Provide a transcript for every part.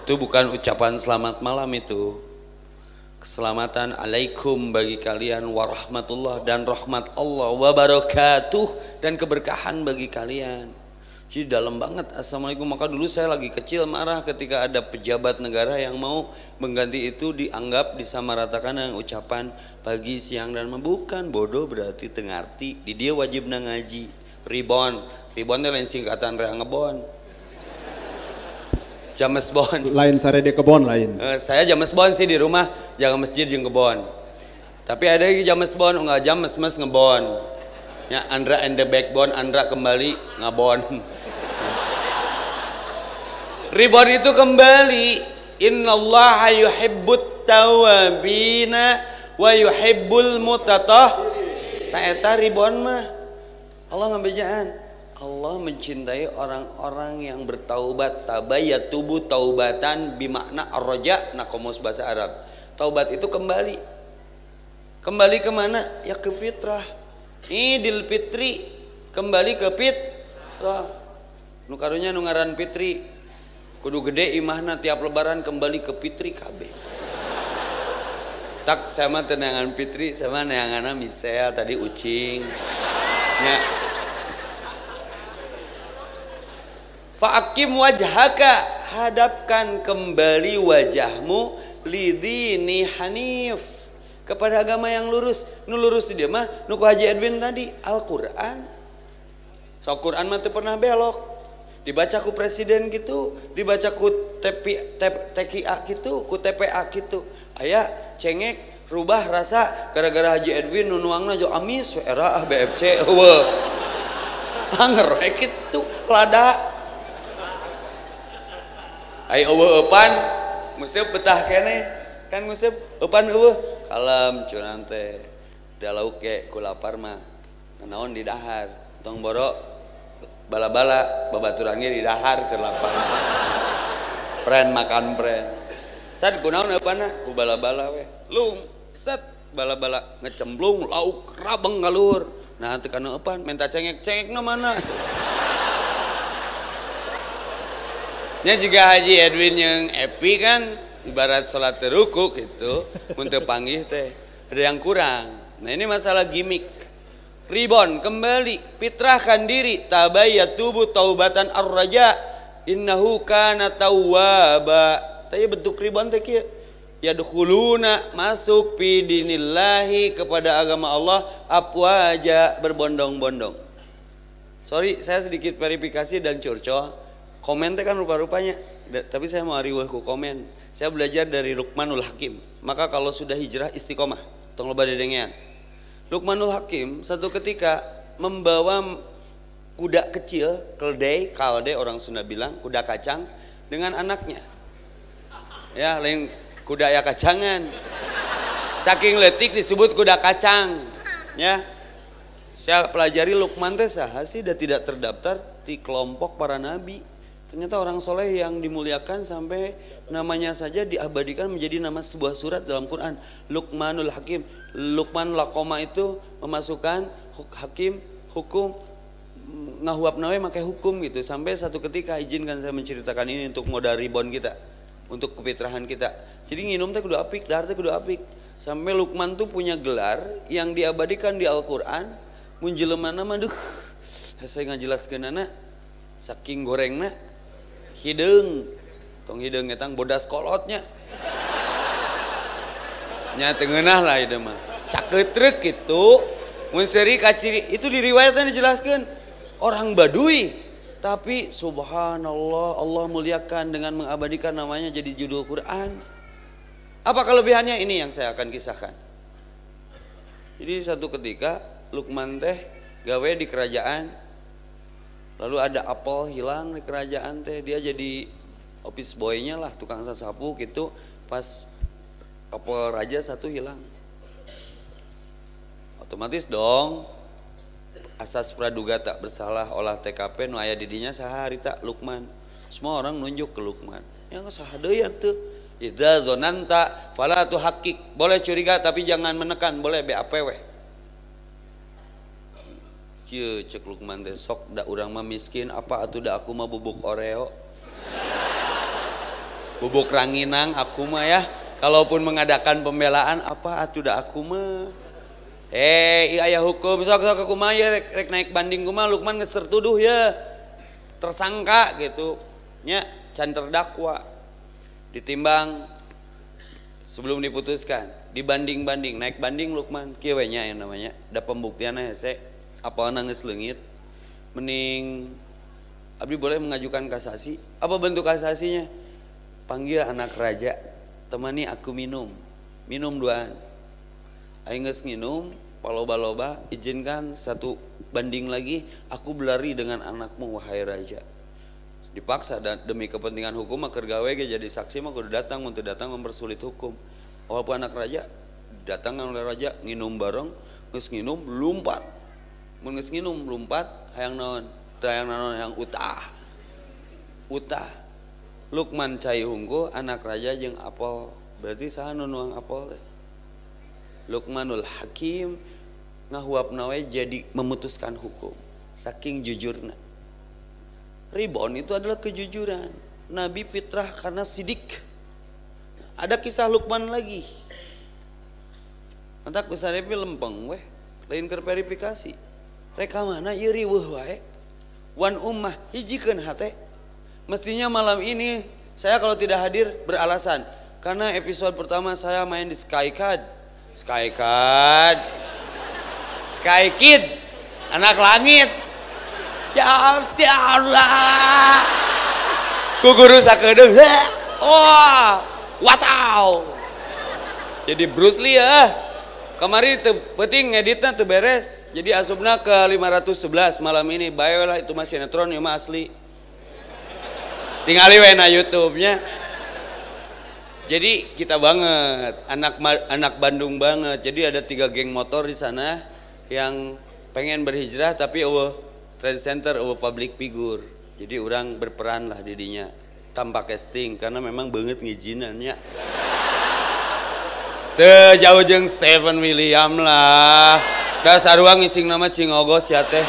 Itu bukan ucapan selamat malam itu. Keselamatan alaikum bagi kalian, warahmatullah dan rahmat Allah, wabarakatuh dan keberkahan bagi kalian. Jadi dalam banget assalamualaikum. Maka dulu saya lagi kecil marah ketika ada pejabat negara yang mau mengganti itu, dianggap disamaratakan dengan ucapan pagi, siang dan malam. Bukan, bodoh berarti tengarti. Di dia wajib ngaji. Ribon itu lain singkatan rea ngebon. James Bon. Lain sarede kebon lain. Saya James Bon sih di rumah, jaga masjid jeung kebon. Tapi ada lagi James Bon, enggak James mas ngebon. Ya Andra and the Backbone, Andra kembali ngabon. Ribon itu kembali. Innallaha yuhibbut tawabina wa yuhibbul mutatahhirin. Ta eta ribon mah Allah ngabejaan. Allah mencintai orang-orang yang bertaubat. Tabayatubu taubatan bimakna ar-raja, nakomus bahasa Arab. Taubat itu kembali. Kembali kemana? Ya ke fitrah. Idul Fitri, kembali ke fitrah. Nu karunya nu ngaran fitri kudu gede imahna tiap lebaran kembali ke fitri kabeh. Tak sama tenangan fitri sama neanganna misea tadi ucing. Nya Fa'akim wajhaka, hadapkan kembali wajahmu lidini hanif, kepada agama yang lurus. Nu lurus di dia mah nu ku Haji Edwin tadi Al-Qur'an. So Qur'an mah teu pernah belok. Dibaca ku presiden gitu, dibaca ku TKA gitu, ku TPA gitu. Aya cengek rubah rasa gara-gara Haji Edwin nu nuangna jo amis era BFC eueuh. Angerek kitu lada. Ai eueuh eupan museup betah keneh kan museup eupan eueuh kalem curang teh da lauk ge ku lapar mah naon di dahar tong borok bala-bala babaturan ge di dahar keur lapar pren makan pren sad kunaon eupanna ku bala-bala we lung set bala-bala ngecemplung lauk rabeng galur nah teu kana eupan menta cengek-cengekna mana. Nya juga Haji Edwin yang Epi kan ibarat sholat terukuk gitu untuk panggih teh ada yang kurang. Nah ini masalah gimmick. Ribon kembali, fitrahkan diri. Tabayatubu taubatan ar-raja innahu kana tawwaba. Tanya bentuk ribon teh kieu. Yadkhuluna masuk fi dinillahi kepada agama Allah afwaja berbondong-bondong. Sorry saya sedikit verifikasi dan curcol. Komen teh kan rupa-rupanya, tapi saya mau ariweuh ku komen. Saya belajar dari Luqmanul Hakim. Maka kalau sudah hijrah istiqomah, tong loba dedengean. Luqmanul Hakim satu ketika membawa kuda kecil, kalde orang Sunda bilang, kuda kacang dengan anaknya. Ya, lain kuda ya kacangan. Saking letik disebut kuda kacang. Ya. Saya pelajari Luqman teh saha sih tidak terdaftar di kelompok para nabi. Ternyata orang soleh yang dimuliakan sampai namanya saja diabadikan menjadi nama sebuah surat dalam Quran. Luqmanul Hakim. Luqman lakoma itu memasukkan hakim, hukum, ngahuap nawe pakai hukum gitu. Sampai satu ketika izinkan saya menceritakan ini untuk modal ribon kita, untuk kefitrahan kita. Jadi nginum teh kudu apik, dahar teh kudu apik. Sampai Luqman tuh punya gelar yang diabadikan di Al-Quran. Mun jelema mah duh, saya ngajelaskeun anak saking gorengna hideung tong hideung etang bodas kolotnya nya teu ngeunah lah ieu mah cakeutreuk kitu mun seuri kaciri itu di riwayatna dijelaskeun orang Baduy tapi subhanallah Allah muliakan dengan mengabadikan namanya jadi judul Quran. Apa kelebihannya? Ini yang saya akan kisahkan. Jadi satu ketika Luqman teh gawe di kerajaan. Lalu ada apel hilang di kerajaan teh, dia jadi office boy-nya lah, tukang sasapu gitu. Pas apel raja satu hilang, otomatis dong asas praduga tak bersalah olah TKP nu aya di dinya saha harita Luqman. Semua orang nunjuk ke Luqman. Yang saha deui atuh? Idza dzananta fala tuhaqqik. Boleh curiga tapi jangan menekan, boleh BAP we. Kieu cek Luqman teh sok da urang mah miskin apa atuh da aku mah bubuk Oreo. Bubuk ranginang aku mah ya. Kalaupun mengadakan pembelaan apa atuh da aku mah. Aya hukum sok kumaha ya rek naik banding kumaha Lukman geus tertuduh ya. Tersangka gitu. Nya can terdakwa. Ditimbang sebelum diputuskan, dibanding-banding, naik banding Lukman kieu we nya yang namanya. Da pembuktianna hese apalna geus leungit. Mending abdi boleh mengajukan kasasi. Apa bentuk kasasinya? Panggil anak raja, temani aku minum duaan. Aing geus nginum, paloba-loba, izinkan satu banding lagi, aku berlari dengan anakmu wahai raja. Dipaksa dan demi kepentingan hukum keur gawe ge jadi saksi mah kudu datang, mun teu datang mempersulit hukum. Walaupun anak raja datang oleh raja nginum bareng, geus nginum lumpat. Mun geus nginum lumpat hayang naon? Teu hayang naon yang utah. Lukman cai hungku anak raja jeung apel. Berarti saha nu nuang apel teh? Lukmanul Hakim ngahuapna we jadi memutuskan hukum saking jujurna. Ribon itu adalah kejujuran. Nabi fitrah karena sidik. Ada kisah Lukman lagi. Mata kusarepi lempeng weh, lain keur verifikasi. Reka mana ieu riweuh wae. Wan ummah hijikeun hate. Mestinya malam ini saya kalau tidak hadir beralasan karena episode pertama saya main di Sky Kid, anak langit. Ya Allah. Ku guru sakedeung. Oh, watau. Jadi Bruce Lee ya. Kemarin penting ngeditnya teu beres. Jadi asupna ke 511 malam ini. Bayolah itu masih sinetron ya mah asli. Tingali we na YouTube-nya. Jadi kita banget, anak Bandung banget. Jadi ada 3 geng motor di sana yang pengen berhijrah tapi trade center, public figure. Jadi orang berperan lah didinya tanpa casting karena memang banget ngijinannya. Teu jauh jeung Stephen William lah. Da sarua ngising nama Cingogos ya teh.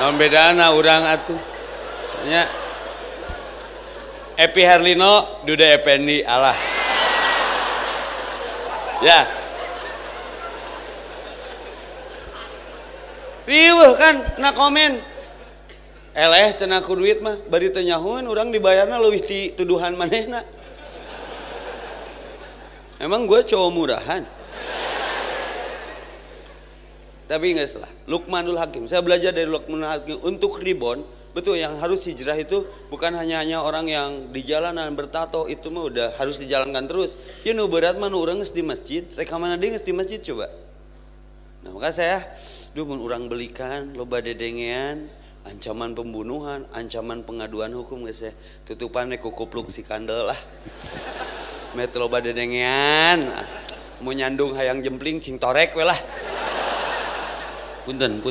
Naon bedana urang atuh. Nya Epi Herlino, Dude Effendi, alah. Ya. Riweuh kan na komen. Eleh cenah ku duit mah bari teu nyahoeun urang dibayarna leuwih ti tuduhan manehna. Emang gue cowok murahan. Tapi enggak salah. Lukmanul Hakim. Saya belajar dari Lukmanul Hakim untuk ribon. Betul, yang harus hijrah itu bukan hanya orang yang di jalanan bertato, itu mah udah harus dijalankan terus. Ya nu berat mah nu urang geus di masjid, reka mana deui geus di masjid coba. Nah, maka saya mun urang belikan loba dedengean, ancaman pembunuhan, ancaman pengaduan hukum geus ya. Tutupan ku kupluk si kandel lah. Met loba dedengean, mau nyandung hayang jempling cing torek we lah. Punten.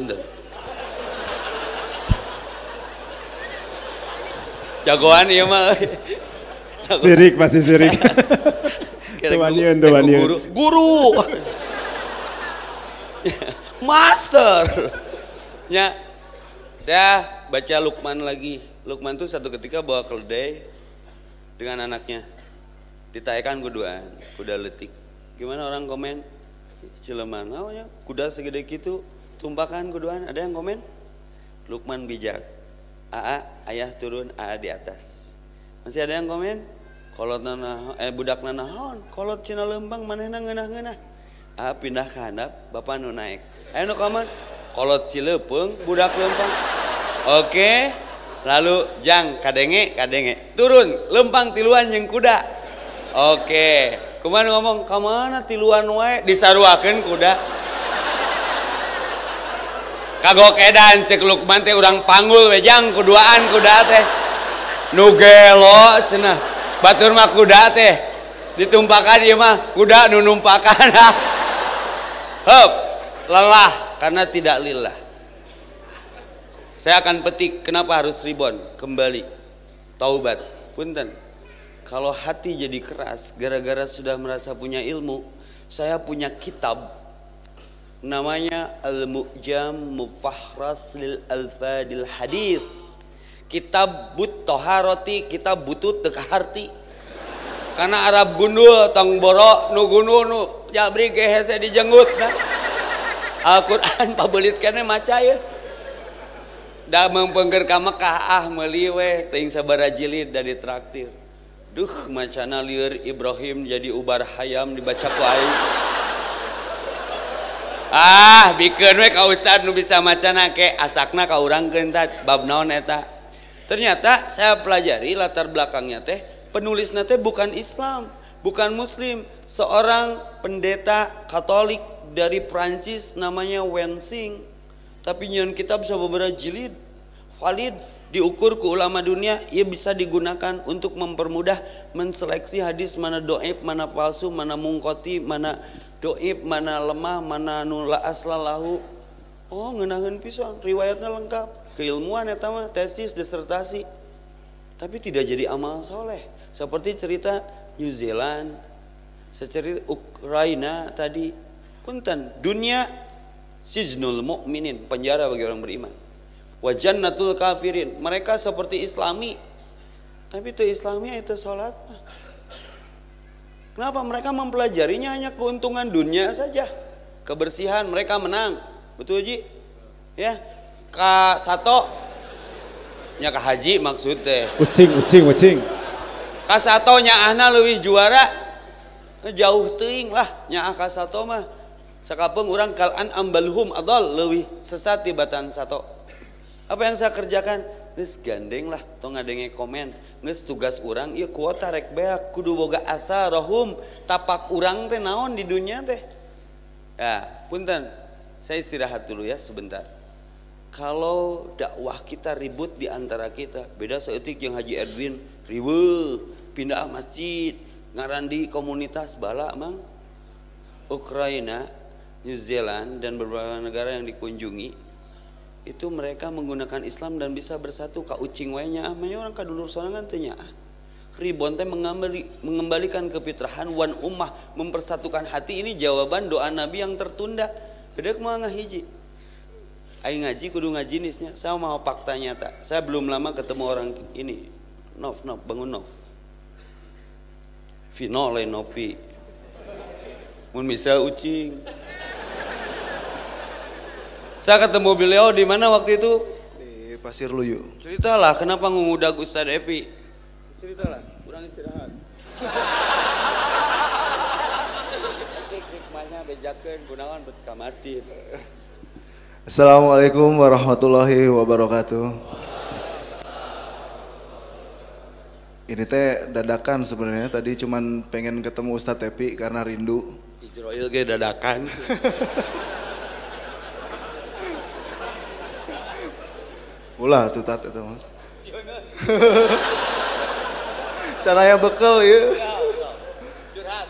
Jagoan ieu mah. Sirik pasti sirik. Tuanian. Guru. Master. Ya. Saya baca Lukman lagi. Lukman tuh satu ketika bawa keledai dengan anaknya. Ditayakan kuduan, kuda letik. Gimana orang komen? Cileman, ya, kuda segede gitu, tumpakan kuduan. Ada yang komen? Lukman bijak. Ayah turun, di atas. Masih ada yang komen? Kolot budak nanaon, kolot cina lembang manehna ngeunah-ngeunah. Pindah ke handap, bapak nu naik. Ayo nu komen, kolot cileupeng, budak lempang. Oke, lalu jang kadenge, turun, lempang tiluan jeung kuda. Oke, kumaha ngomong, kamana tiluan wae disaruakeun kuda. Kagok edan cek Lukman teh urang panggul wejang kuduaan kuda teh nu gelo cenah batur mah kuda teh ditumpakan ieu mah kuda nu numpakan. Heup lelah karena tidak lillah. Saya akan petik kenapa harus ribon kembali taubat punten. Kalau hati jadi keras gara-gara sudah merasa punya ilmu, saya punya kitab namanya Al-Mu'jam Mufahras lil Alfadil Hadith. Kitab but toharoti, kitab butut teka harti. karena Arab gundul tong borok nu gundul nu jabri ge hese dijenggut nah. Al-Qur'an pabelit keneh maca ya. Da mempengker ka Mekah meuli we teuing sabaraha jilid da ditraktir. Duh macana lieur Ibrahim jadi ubar hayam dibaca ku aing. Bikeun we ka ustad nu bisa macana ke asakna ka urangkeun tah bab naon eta. Ternyata saya pelajari latar belakangnya teh penulisnya teh bukan Islam, bukan Muslim, seorang pendeta Katolik dari Prancis namanya Wensing. Tapi nyeun kitab sababaraha jilid valid diukur ku ulama dunia, ia bisa digunakan untuk mempermudah menseleksi hadis mana doib, mana palsu, mana mungkoti, mana doib, mana lemah, mana nula aslalahu. Oh ngeunaheun pisan, riwayatnya lengkap, keilmuan eta mah tesis disertasi. Tapi tidak jadi amal soleh. Seperti cerita New Zealand, secerita Ukraina tadi. Punten, dunia sijnul mu'minin, penjara bagi orang beriman. Wa jannatul kafirin, mereka seperti Islami. Tapi itu Islami itu salat. Kenapa mereka mempelajarinya hanya keuntungan dunia saja? Kebersihan mereka menang. Betul Ji? Ya. Ka sato nya ka haji maksud teh. Ucing. Ka sato nyaahna leuwih juara. Jauh teuing lah nyaah ka sato mah. Sakapeung urang kalan ambalhum adol leuwih sesat tibatan sato. Apa yang saya kerjakan? Geus gandeng lah tong ngadenge komen. Geus tugas urang ieu kuota rek beak kudu boga atharahum tapak urang teh naon di dunia teh. Ya, punten. Saya istirahat dulu ya sebentar. Kalau dakwah kita ribut di antara kita, beda saeutik jeung Haji Edwin riweuh pindah masjid, ngarandi komunitas bala mang. Ukraina, New Zealand dan beberapa negara yang dikunjungi itu mereka menggunakan Islam dan bisa bersatu ka ucing wae nya orang ka dulur sorangan teh nya. Ribon teh mengembalikan kefitrahan wan ummah, mempersatukan hati. Ini jawaban doa Nabi yang tertunda. Bedek mah ngahiji. Aing ngaji kudu ngajinisnya. Saya mau fakta nyata. Saya belum lama ketemu orang ini. Nov bangun Nov. Vino lain Novi. Mun misal ucing. Saya ketemu beliau di mana waktu itu? Di Pasir Luyu. Ceritalah kenapa ngudag Ustadz Epi. Ceritalah, kurang istirahat. Hikmahnya bejakeun kunaon bet ka masjid. Assalamualaikum warahmatullahi wabarakatuh. Ini teh dadakan sebenarnya, tadi cuman pengen ketemu Ustadz Epi karena rindu. Ijroil ge dadakan. Ulah tuh tat itu mah. Caranya bekal ya. Curhat.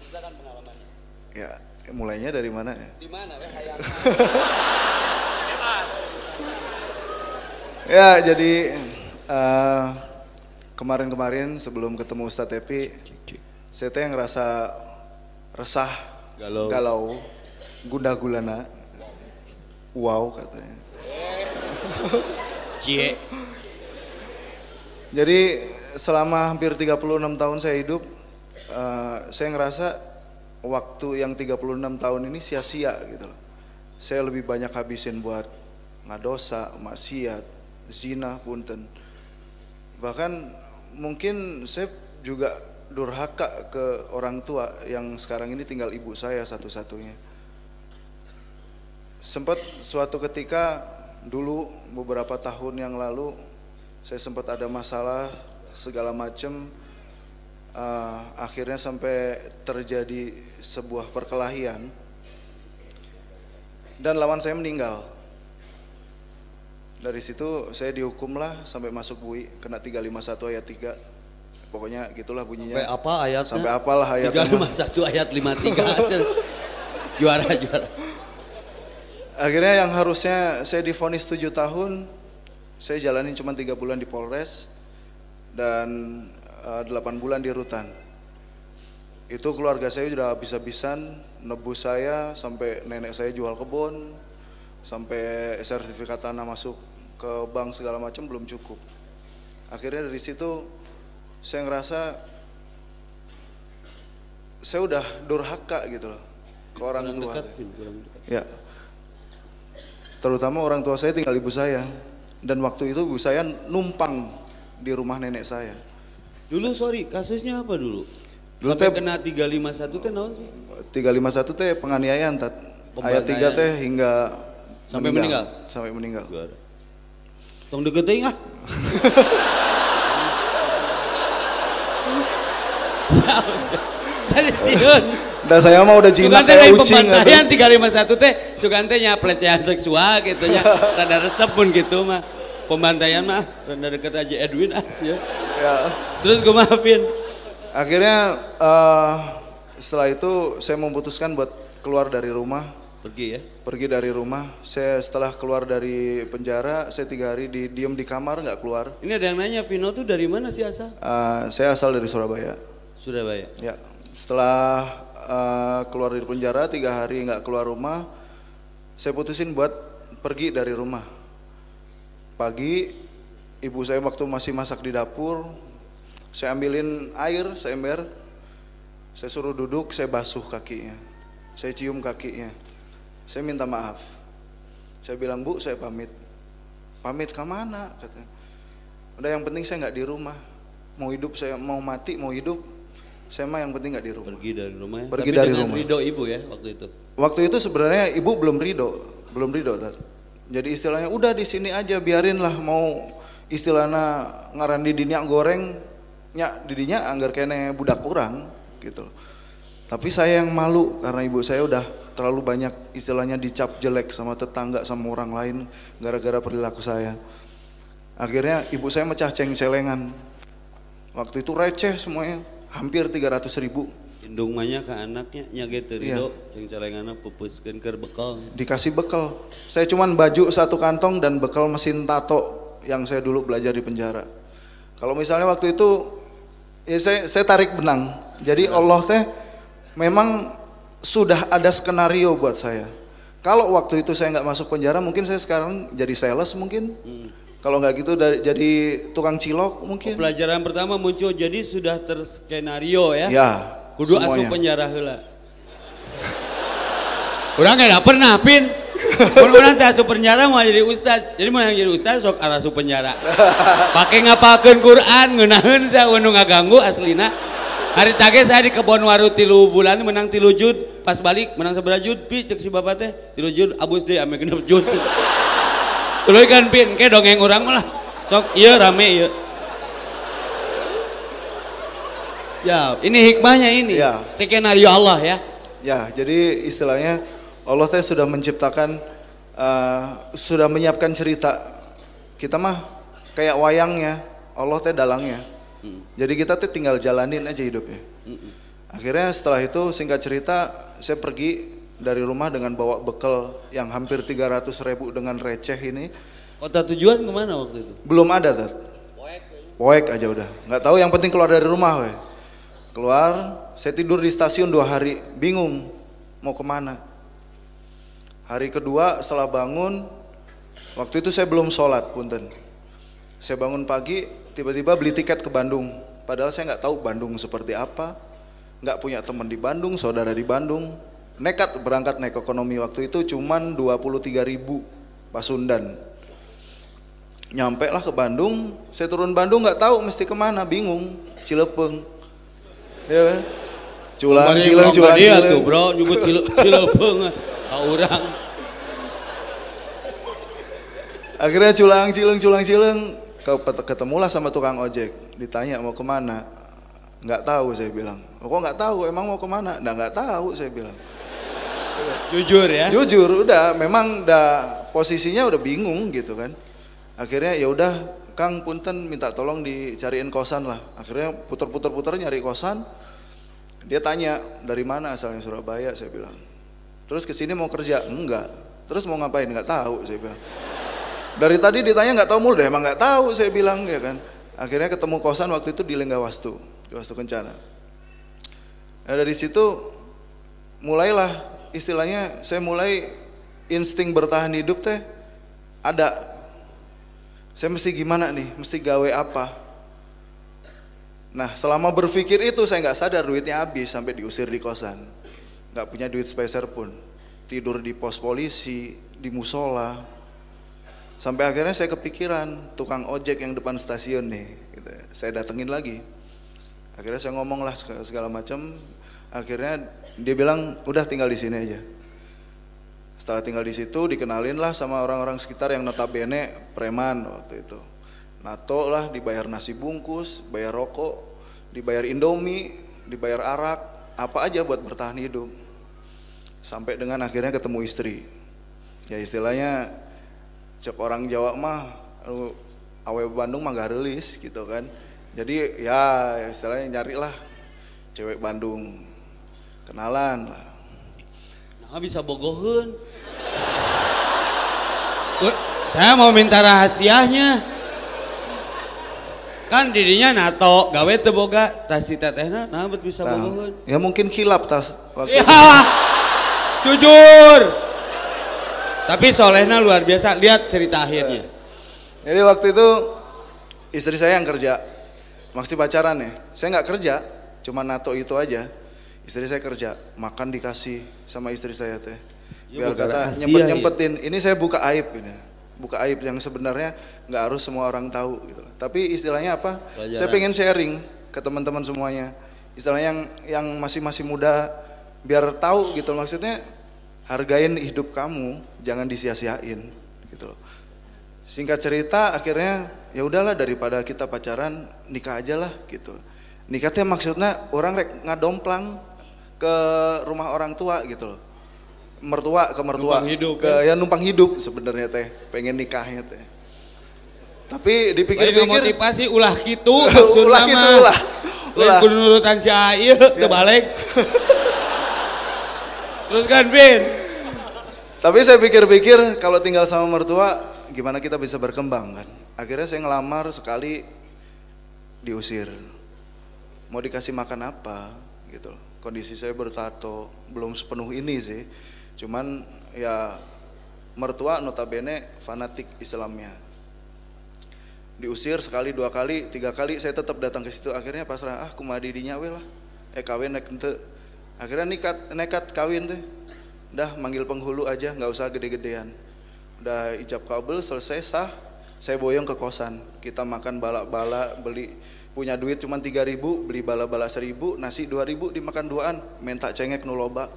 Ceritakan pengalamannya. Ya, mulainya dari mana ya? Di mana we hayang? Ya, jadi kemarin-kemarin sebelum ketemu Ustadz Epi, saya teh ngerasa resah, galau, gundah gulana. Wow katanya. Cie. Jadi selama hampir 36 tahun saya hidup, saya ngerasa waktu yang 36 tahun ini sia-sia gitu loh. Saya lebih banyak habisin buat ngadosa, maksiat, zina, punten. Bahkan mungkin saya juga durhaka ke orang tua yang sekarang ini tinggal ibu saya satu-satunya. Sempat suatu ketika dulu beberapa tahun yang lalu saya sempat ada masalah segala macam, akhirnya sampai terjadi sebuah perkelahian dan lawan saya meninggal. Dari situ saya dihukum lah sampai masuk bui, kena 351 ayat 3. Pokoknya gitulah bunyinya. Sampai apa ayatnya? Sampai apalah ayatnya. 351 ayat 53. Juara. Akhirnya yang harusnya saya divonis 7 tahun, saya jalanin cuma 3 bulan di Polres dan 8 bulan di rutan. Itu keluarga saya sudah habis-habisan nebus saya, sampai nenek saya jual kebun, sampai sertifikat tanah masuk ke bank segala macam belum cukup. Akhirnya dari situ saya ngerasa saya udah durhaka gitu loh ke orang tua. Ya, terutama orang tua saya tinggal ibu saya, dan waktu itu ibu saya numpang di rumah nenek saya. Dulu sorry, kasusnya apa dulu? Dulu sampai teh kena 351 teh naon sih? 351 teh penganiayaan tat. Ayat 3 teh hingga sampai meninggal. Sampai meninggal. Tong deket teuing ah. Jadi sieun. Da saya mah udah jinak kayak ucing. Pembantaian 351 teh sugan teh nya pelecehan seksual gitu nya. Rada resep pun gitu mah. Pembantaian mah rada deket aja Edwin ya. Terus gue maafin. Akhirnya setelah itu saya memutuskan buat keluar dari rumah. Pergi dari rumah. Saya setelah keluar dari penjara, saya 3 hari diem di kamar, nggak keluar. Ini ada yang nanya, Vino tuh dari mana sih asal? Saya asal dari Surabaya. Surabaya. Ya. Setelah keluar dari penjara 3 hari nggak keluar rumah, saya putusin buat pergi dari rumah. Pagi, ibu saya waktu masih masak di dapur, saya ambilin air, saya ember, saya suruh duduk, saya basuh kakinya, saya cium kakinya. Saya minta maaf. Saya bilang, Bu, saya pamit. Pamit ke mana? Katanya. Udah, yang penting saya nggak di rumah. Mau hidup saya, mau mati, mau hidup, saya mah yang penting nggak di rumah. Pergi dari rumah ya. Pergi tapi dari dengan rumah. ridho ibu ya waktu itu. Waktu itu sebenarnya ibu belum ridho. Jadi istilahnya udah di sini aja, biarin lah, mau istilahnya ngaran di dinya goreng, nya didinya anggar kene budak kurang gitu. Tapi saya yang malu karena ibu saya udah terlalu banyak istilahnya dicap jelek sama tetangga, sama orang lain gara-gara perilaku saya. Akhirnya ibu saya mecah ceng-celengan. Waktu itu receh semuanya, hampir 300.000. Indung mahnya ke anaknya nya ge teu ridho, ceng-celengana pupuskeun keur bekal. Dikasih bekal. Saya cuman baju 1 kantong dan bekal mesin tato yang saya dulu belajar di penjara. Kalau misalnya waktu itu ya saya tarik benang. Jadi Allah teh memang sudah ada skenario buat saya. Kalau waktu itu saya nggak masuk penjara, mungkin saya sekarang jadi sales mungkin. Kalau nggak gitu jadi tukang cilok mungkin. Pelajaran pertama muncul, jadi sudah terskenario ya. Ya. Kudu asup penjara heula. Urang nggak pernah pin. Mun urang teh asup penjara mau jadi ustad. Jadi mau jadi ustad sok asup penjara. Pakai ngapalkeun Quran, ngeunaheun saya anu ngaganggu aslina. Hari tage saya di kebon waru 3 bulan menang 3 jud, pas balik menang 11 jud, pi cek si bapak teh 3 jud abus deh ame 6 jud. Tuluy kan pin, ke dongeng urang mah lah. Sok ieu rame ieu. Ya, ini hikmahnya ini. Ya. Skenario Allah ya. Ya, jadi istilahnya Allah teh sudah menciptakan sudah menyiapkan cerita. Kita mah kayak wayangnya, Allah teh dalangnya. Jadi kita tuh tinggal jalanin aja hidupnya. Akhirnya setelah itu singkat cerita saya pergi dari rumah dengan bawa bekal yang hampir 300.000 dengan receh ini. Kota tujuan kemana waktu itu? Belum ada tat. Poek aja udah. Nggak tahu, yang penting keluar dari rumah we. Keluar, saya tidur di stasiun 2 hari, bingung mau kemana. Hari kedua setelah bangun, waktu itu saya belum sholat punten. Saya bangun pagi, tiba-tiba beli tiket ke Bandung. Padahal saya nggak tahu Bandung seperti apa, nggak punya teman di Bandung, saudara di Bandung. Nekat berangkat naik ekonomi, waktu itu cuman 23.000 Pasundan. Nyampe lah ke Bandung, saya turun Bandung nggak tahu mesti kemana, bingung, Cilepeng. Ya kan? Culang tuh bro, nyebut Cilepeng ka urang. Akhirnya culang ketemulah sama tukang ojek, ditanya mau kemana, nggak tahu saya bilang. Kok nggak tahu, emang mau kemana? Nggak tahu saya bilang. Jujur ya? Jujur, udah memang posisinya udah bingung gitu kan. Akhirnya ya udah Kang punten minta tolong dicariin kosan lah. Akhirnya puter-puter nyari kosan. Dia tanya dari mana asalnya, Surabaya saya bilang. Terus kesini mau kerja? Enggak. Terus mau ngapain? Nggak tahu saya bilang. Dari tadi ditanya nggak tahu mulu, emang nggak tahu saya bilang ya kan. Akhirnya ketemu kosan waktu itu di Lenggawastu, di Wastu Kencana. Nah dari situ mulailah istilahnya saya mulai insting bertahan hidup teh ada. Saya mesti gimana nih, mesti gawe apa. Nah selama berpikir itu saya nggak sadar duitnya habis sampai diusir di kosan, nggak punya duit sepeser pun, tidur di pos polisi, di musola, sampai akhirnya saya kepikiran tukang ojek yang depan stasiun nih, gitu. Saya datengin lagi, akhirnya saya ngomong lah segala macam, akhirnya dia bilang udah tinggal di sini aja. Setelah tinggal di situ dikenalin lah sama orang-orang sekitar yang notabene preman waktu itu. NATO lah, dibayar nasi bungkus, bayar rokok, dibayar Indomie, dibayar arak, apa aja buat bertahan hidup. Sampai dengan akhirnya ketemu istri. Ya istilahnya cek orang Jawa mah awe Bandung mah gak rilis gitu kan. Jadi ya istilahnya nyari lah cewek Bandung, kenalan lah. Nah bisa bogohun. Saya mau minta rahasianya. Kan dirinya NATO gawe teu boga tas si tetehna nah bet bisa bogohun. Ya mungkin khilaf tas waktu ya, jujur. Tapi solehna luar biasa, lihat cerita akhirnya. Jadi waktu itu istri saya yang kerja, masih pacaran ya. Saya nggak kerja, cuma NATO itu aja. Istri saya kerja, makan dikasih sama istri saya teh. Biar kata nyempet-nyempetin. Ini saya buka aib ini. Buka aib yang sebenarnya nggak harus semua orang tahu gitu. Tapi istilahnya apa? Pelajaran. Saya pengen sharing ke teman-teman semuanya. Istilahnya yang masih muda biar tahu gitu. Maksudnya hargain hidup kamu, jangan disia-siain gitu loh. Singkat cerita akhirnya ya udahlah daripada kita pacaran nikah aja lah gitu. Nikahnya maksudnya orang rek ngadomplang ke rumah orang tua gitu loh. Mertua ke mertua numpang hidup, ya numpang hidup sebenarnya teh, pengen nikahnya teh. Tapi dipikir-pikir motivasi ulah gitu maksudna mah. Ulah kudu nurutan si ieu teu balik. Terus kan Vin. Tapi saya pikir-pikir kalau tinggal sama mertua gimana kita bisa berkembang kan. Akhirnya saya ngelamar sekali diusir. Mau dikasih makan apa gitu. Kondisi saya bertato, belum sepenuh ini sih. Cuman ya mertua notabene fanatik Islamnya. Diusir sekali, dua kali, tiga kali saya tetap datang ke situ. Akhirnya pasrah, kumaha didinya we lah. Kawin nek henteu. Akhirnya nekat kawin teh. Udah manggil penghulu aja, nggak usah gede-gedean. Udah ijab kabul selesai sah, saya boyong ke kosan. Kita makan bala-bala, beli punya duit cuma 3.000, beli bala-bala 1.000, nasi 2.000 dimakan duaan, minta cengek nu loba.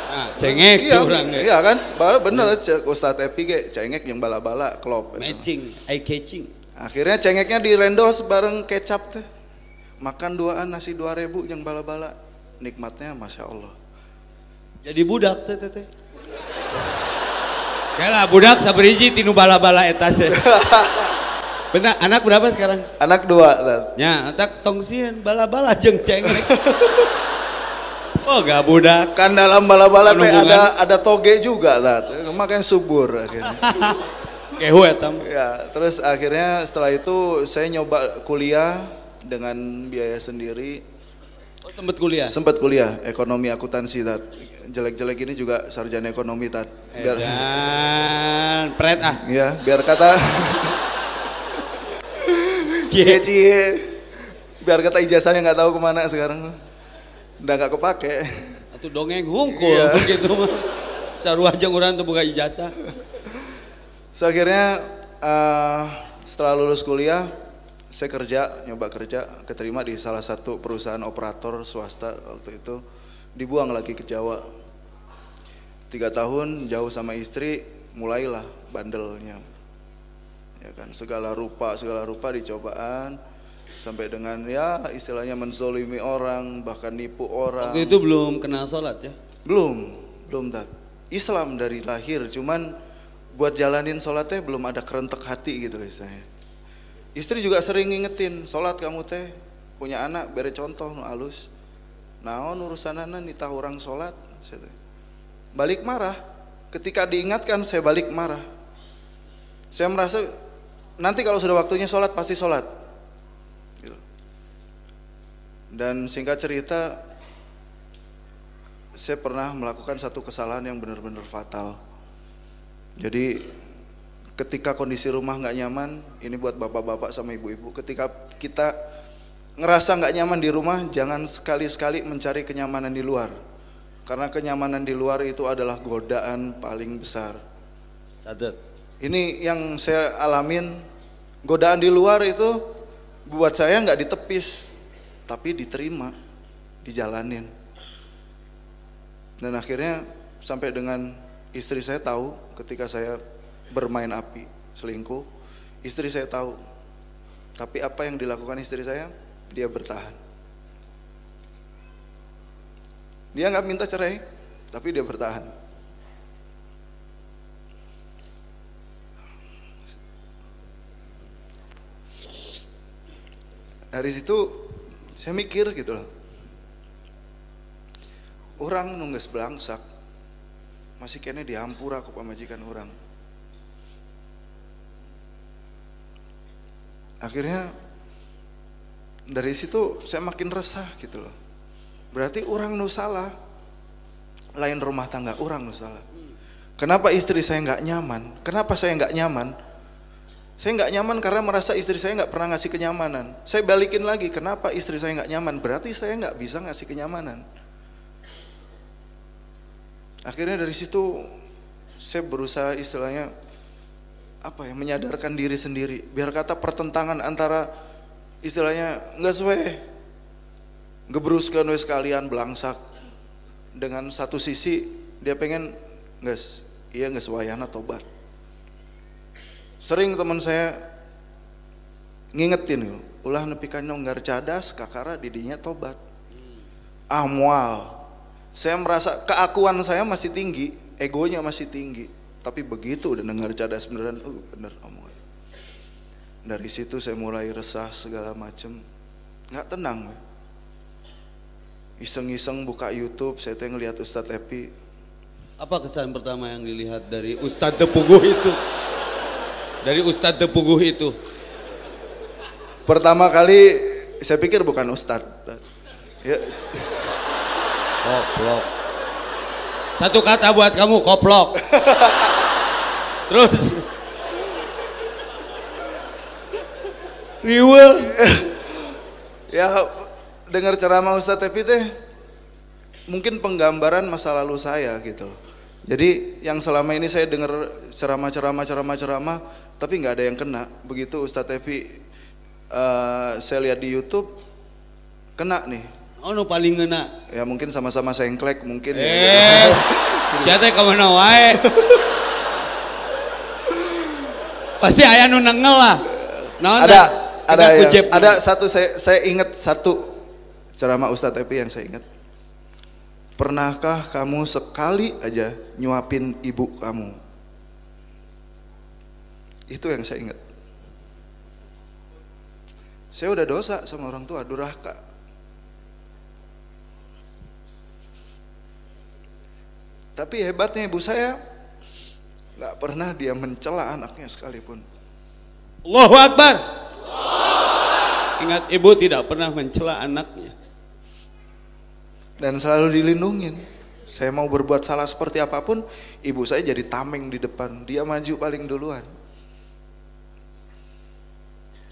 Nah, cengek iya, curang deh. Iya kan? Bener cek Ustadz Epi ge cengek yang bala-bala klop. Matching, eye catching. Akhirnya cengeknya direndos bareng kecap teh. Makan duaan nasi 2.000 yang bala-bala. Nikmatnya Masya Allah. Jadi budak teh. Kalah budak saberiji tinu bala-bala eta teh. Benar, anak berapa sekarang? Anak 2. Ya, anak tongsian bala-bala jeung cengek. Oh gak budak. Kan dalam bala-bala teh ada toge juga tat. Makanya subur akhirnya. Kehu eta. Ya, terus akhirnya setelah itu saya nyoba kuliah dengan biaya sendiri. Oh, sempat kuliah? Sempat kuliah, ekonomi akuntansi tat. Jelek-jelek ini juga sarjana ekonomi tat. Biar pret ah. Iya, biar kata cie. Biar kata ijazahnya nggak tahu kemana sekarang. Udah nggak kepake. Atau dongeng hungkul begitu mah. Sarua jeung urang teu boga ijazah. So, akhirnya setelah lulus kuliah saya nyoba kerja, keterima di salah satu perusahaan operator swasta waktu itu. Dibuang lagi ke Jawa. 3 tahun jauh sama istri, mulailah bandelnya. Ya kan, segala rupa dicobaan. Sampai dengan ya istilahnya menzolimi orang, bahkan nipu orang. Waktu itu belum kenal sholat ya? Belum tak. Islam dari lahir, cuman buat jalanin sholatnya belum ada kerentek hati gitu istilahnya. Istri juga sering ngingetin, sholat kamu teh, punya anak beri contoh nu alus. Naon urusanana nitah orang sholat. Balik marah, ketika diingatkan saya balik marah. Saya merasa nanti kalau sudah waktunya sholat pasti sholat. Dan singkat cerita, saya pernah melakukan satu kesalahan yang benar-benar fatal. Jadi ketika kondisi rumah nggak nyaman, ini buat bapak-bapak sama ibu-ibu, ketika kita ngerasa nggak nyaman di rumah, jangan sekali-sekali mencari kenyamanan di luar. Karena kenyamanan di luar itu adalah godaan paling besar. Catat. Ini yang saya alamin, godaan di luar itu buat saya nggak ditepis, tapi diterima, dijalanin. Dan akhirnya sampai dengan istri saya tahu ketika saya bermain api, selingkuh, istri saya tahu. Tapi apa yang dilakukan istri saya? Dia bertahan. Dia nggak minta cerai, tapi dia bertahan. Dari situ saya mikir gitu loh. Orang nungges belangsak, masih kene dihampura ku pamajikan orang. Akhirnya dari situ saya makin resah gitu loh. Berarti orang nu salah, lain rumah tangga orang nu salah. Kenapa istri saya nggak nyaman? Kenapa saya nggak nyaman? Saya nggak nyaman karena merasa istri saya nggak pernah ngasih kenyamanan. Saya balikin lagi, kenapa istri saya nggak nyaman? Berarti saya nggak bisa ngasih kenyamanan. Akhirnya dari situ saya berusaha istilahnya apa ya, menyadarkan diri sendiri. Biar kata pertentangan antara istilahnya nggak sesuai, gebruskan wes sekalian belangsak. Dengan satu sisi dia pengen nges, iya nges wayana tobat. Sering teman saya ngingetin, ulah nepi ka nonggar cadas kakara didinya tobat. Mual. Saya merasa keakuan saya masih tinggi, egonya masih tinggi. Tapi begitu udah dengar cadas beneran, bener omongan. Dari situ saya mulai resah segala macem, nggak tenang. Iseng-iseng buka YouTube, saya tuh ngelihat Ustadz Epi. Apa kesan pertama yang dilihat dari Ustadz Tepuguh itu? Dari Ustadz Tepuguh itu? Pertama kali saya pikir bukan Ustadz. Ya. Koplok. Satu kata buat kamu, koplok. Terus riwe. Ya dengar ceramah Ustadz Epi teh mungkin penggambaran masa lalu saya gitu. Jadi yang selama ini saya dengar ceramah, tapi nggak ada yang kena. Begitu Ustadz Epi saya lihat di YouTube kena nih. Oh, no paling ngena. Ya mungkin sama-sama sengklek mungkin. Siapa kemana wae? Pasti ayah nu nengel lah. Ada satu saya ingat satu ceramah Ustadz Epi yang saya ingat. Pernahkah kamu sekali aja nyuapin ibu kamu? Itu yang saya ingat. Saya udah dosa sama orang tua, durhaka. Tapi hebatnya ibu saya nggak pernah dia mencela anaknya sekalipun. Allahu Akbar. Ingat, ibu tidak pernah mencela anaknya. Dan selalu dilindungin. Saya mau berbuat salah seperti apapun, ibu saya jadi tameng di depan. Dia maju paling duluan.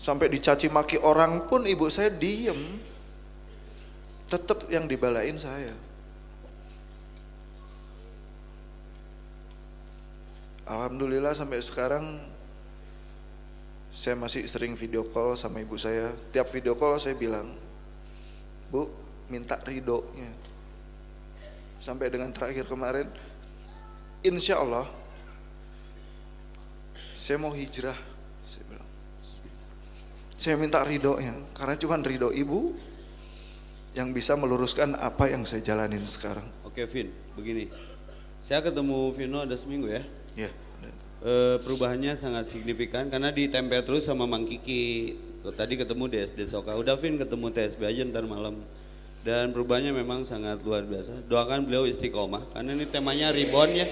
Sampai dicaci maki orang pun ibu saya diem. Tetap yang dibalain saya. Alhamdulillah sampai sekarang saya masih sering video call sama ibu saya. Tiap video call saya bilang, Bu, minta ridhonya. Sampai dengan terakhir kemarin, insya Allah saya mau hijrah. Saya bilang, saya minta ridhonya, karena cuma ridho ibu yang bisa meluruskan apa yang saya jalanin sekarang. Oke Vin, begini, saya ketemu Vino ada seminggu ya. Ya. Perubahannya sangat signifikan karena ditempel terus sama Mang Kiki. Tadi ketemu di SD Soka, udah Vin ketemu TSB aja ntar malam. Dan perubahannya memang sangat luar biasa. Doakan beliau istiqomah karena ini temanya reborn ya.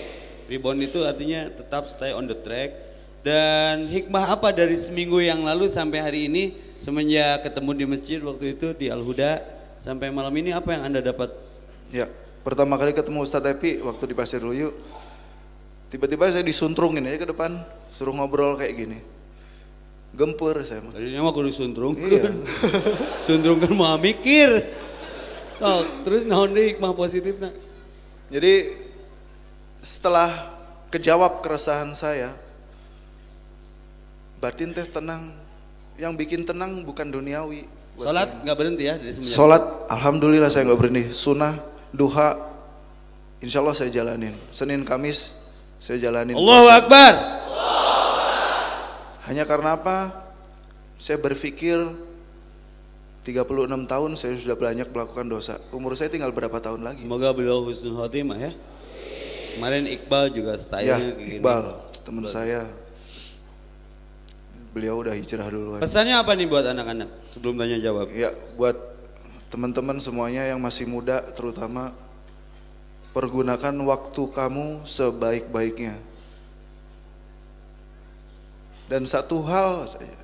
Reborn itu artinya tetap stay on the track. Dan hikmah apa dari seminggu yang lalu sampai hari ini semenjak ketemu di masjid waktu itu di Al-Huda sampai malam ini, apa yang Anda dapat? Ya, pertama kali ketemu Ustadz Epi waktu di Pasir Luyu, tiba-tiba saya disuntrungin aja ke depan, suruh ngobrol kayak gini. Gempur saya mah. Tadinya mah kudu suntrungkeun. Iya. Suntrungkeun mah mikir. Oh, terus naon deui hikmah positifna? Jadi setelah kejawab keresahan saya, batin teh tenang. Yang bikin tenang bukan duniawi. Salat nggak berhenti ya dari semenjak. Salat, alhamdulillah saya nggak berhenti. Sunnah, duha, insya Allah saya jalanin. Senin, Kamis saya jalanin. Allahu Akbar. Hanya karena apa? Saya berpikir 36 tahun saya sudah banyak melakukan dosa. Umur saya tinggal berapa tahun lagi? Semoga beliau husnul khotimah ya. Kemarin Iqbal juga Ya, stylenya kayak gini. Iqbal, teman saya. Beliau udah hijrah duluan. Pesannya apa nih buat anak-anak sebelum tanya jawab? Ya, buat teman-teman semuanya yang masih muda terutama, pergunakan waktu kamu sebaik-baiknya. Dan satu hal saja,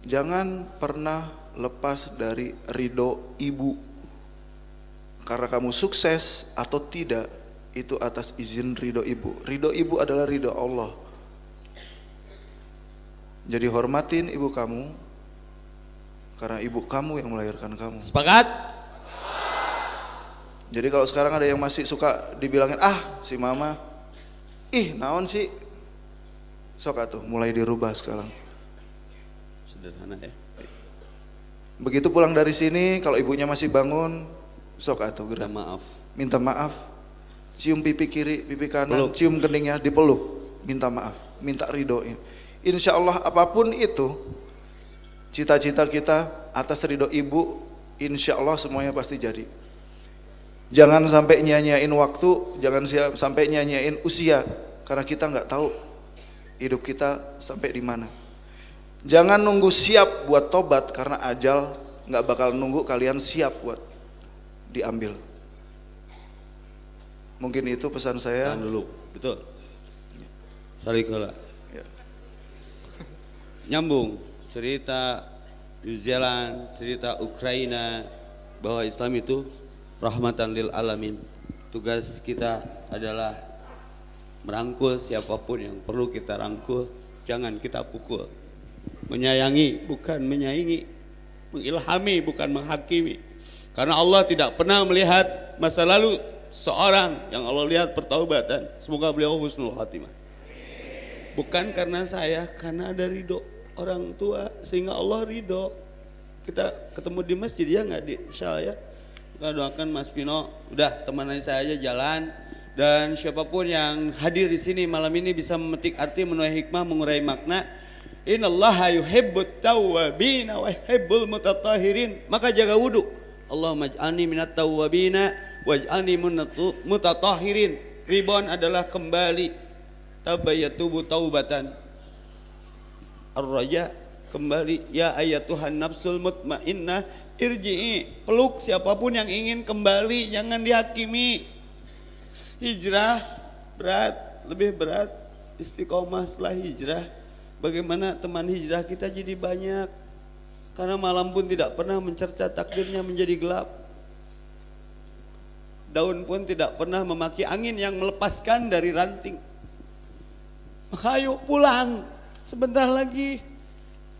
jangan pernah lepas dari ridho ibu. Karena kamu sukses atau tidak, itu atas izin ridho ibu. Ridho ibu adalah ridho Allah. Jadi hormatin ibu kamu, karena ibu kamu yang melahirkan kamu. Sepakat? Jadi kalau sekarang ada yang masih suka dibilangin, ah si mama, ih naon sih, sok atuh mulai dirubah sekarang. Sederhana ya. Begitu pulang dari sini, kalau ibunya masih bangun, sok atuh gerak. Maaf. Minta maaf, cium pipi kiri, pipi kanan, Peluk. cium keningnya, dipeluk, minta maaf, minta ridhonya. Insya Allah apapun itu, cita-cita kita atas ridho ibu, insya Allah semuanya pasti jadi. Jangan sampai nyanyain waktu, jangan sampai nyanyain usia, karena kita nggak tahu hidup kita sampai di mana. Jangan nunggu siap buat tobat, karena ajal nggak bakal nunggu kalian siap buat diambil. Mungkin itu pesan saya. Tahan dulu, betul. Sarikala. Ya. Nyambung cerita New Zealand, cerita Ukraina, bahwa Islam itu rahmatan lil alamin. Tugas kita adalah merangkul siapapun yang perlu kita rangkul, jangan kita pukul. Menyayangi bukan menyaingi, mengilhami bukan menghakimi. Karena Allah tidak pernah melihat masa lalu seorang, yang Allah lihat pertaubatan. Semoga beliau husnul khatimah. Bukan karena saya, karena ada ridho orang tua sehingga Allah ridho. Kita ketemu di masjid ya nggak di Syal ya. Kita doakan Mas Pino, udah teman saya aja jalan, dan siapapun yang hadir di sini malam ini bisa memetik arti, menuai hikmah, mengurai makna. Innallaha yuhibbut tawwabina wa yuhibbul mutatahhirin. Maka jaga wudu. Allahumma ij'alni minat tawwabina waj'alni mutatahhirin. Ribon adalah kembali. Tabayyatubu taubatan. Ar-raja kembali. Ya ayatuhan nafsul mutmainnah irji'i. Peluk siapapun yang ingin kembali, jangan dihakimi. Hijrah berat, lebih berat istiqomah setelah hijrah. Bagaimana teman hijrah kita jadi banyak, karena malam pun tidak pernah mencerca takdirnya menjadi gelap. Daun pun tidak pernah memaki angin yang melepaskan dari ranting. Maka ayo pulang, sebentar lagi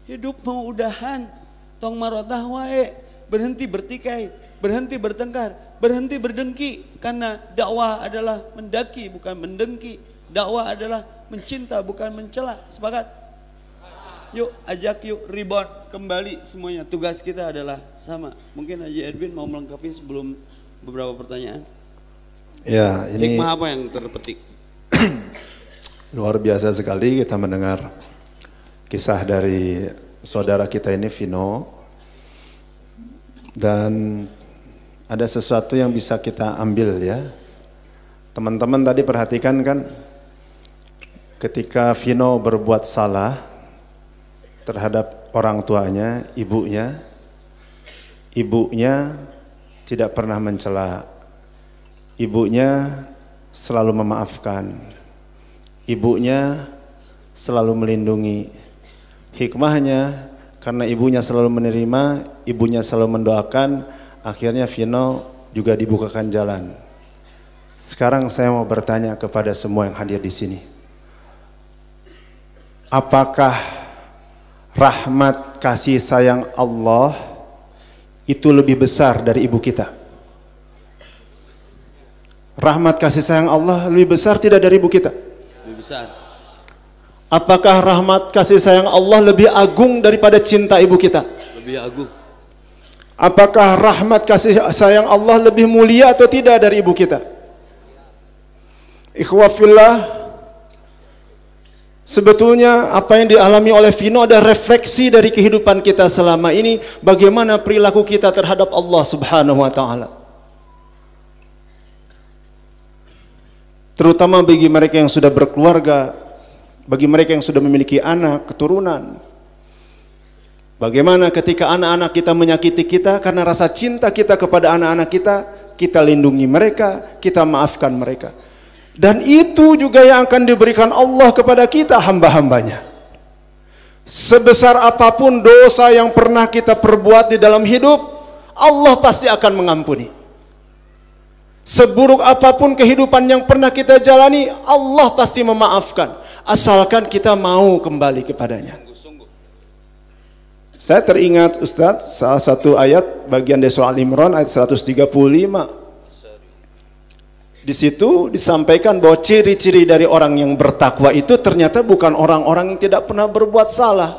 hidup mau udahan. Tong marotah wae, berhenti bertikai, berhenti bertengkar, berhenti berdengki. Karena dakwah adalah mendaki bukan mendengki. Dakwah adalah mencinta bukan mencela. Sepakat? Yuk ajak yuk rebound kembali semuanya. Tugas kita adalah sama. Mungkin Haji Edwin mau melengkapi sebelum beberapa pertanyaan. Ya, ini hikmah apa yang terpetik? Luar biasa sekali kita mendengar kisah dari saudara kita ini Vino, dan ada sesuatu yang bisa kita ambil ya. Teman-teman tadi perhatikan kan, ketika Vino berbuat salah terhadap orang tuanya, ibunya tidak pernah mencela, ibunya selalu memaafkan, ibunya selalu melindungi. Hikmahnya, karena ibunya selalu menerima, ibunya selalu mendoakan, akhirnya Vino juga dibukakan jalan. Sekarang saya mau bertanya kepada semua yang hadir di sini, apakah rahmat kasih sayang Allah itu lebih besar dari ibu kita? Rahmat kasih sayang Allah lebih besar tidak dari ibu kita? Lebih besar. Apakah rahmat kasih sayang Allah lebih agung daripada cinta ibu kita? Lebih agung. Apakah rahmat kasih sayang Allah lebih mulia atau tidak dari ibu kita? Ikhwah fillah, sebetulnya apa yang dialami oleh Vino ada refleksi dari kehidupan kita selama ini, bagaimana perilaku kita terhadap Allah Subhanahu wa taala. Terutama bagi mereka yang sudah berkeluarga, bagi mereka yang sudah memiliki anak, keturunan. Bagaimana ketika anak-anak kita menyakiti kita karena rasa cinta kita kepada anak-anak kita lindungi mereka, kita maafkan mereka. Dan itu juga yang akan diberikan Allah kepada kita hamba-hambanya. Sebesar apapun dosa yang pernah kita perbuat di dalam hidup, Allah pasti akan mengampuni. Seburuk apapun kehidupan yang pernah kita jalani, Allah pasti memaafkan, asalkan kita mau kembali kepadanya. Saya teringat Ustadz, salah satu ayat bagian dari surah Al-Imran ayat 135. Di situ disampaikan bahwa ciri-ciri dari orang yang bertakwa itu ternyata bukan orang-orang yang tidak pernah berbuat salah.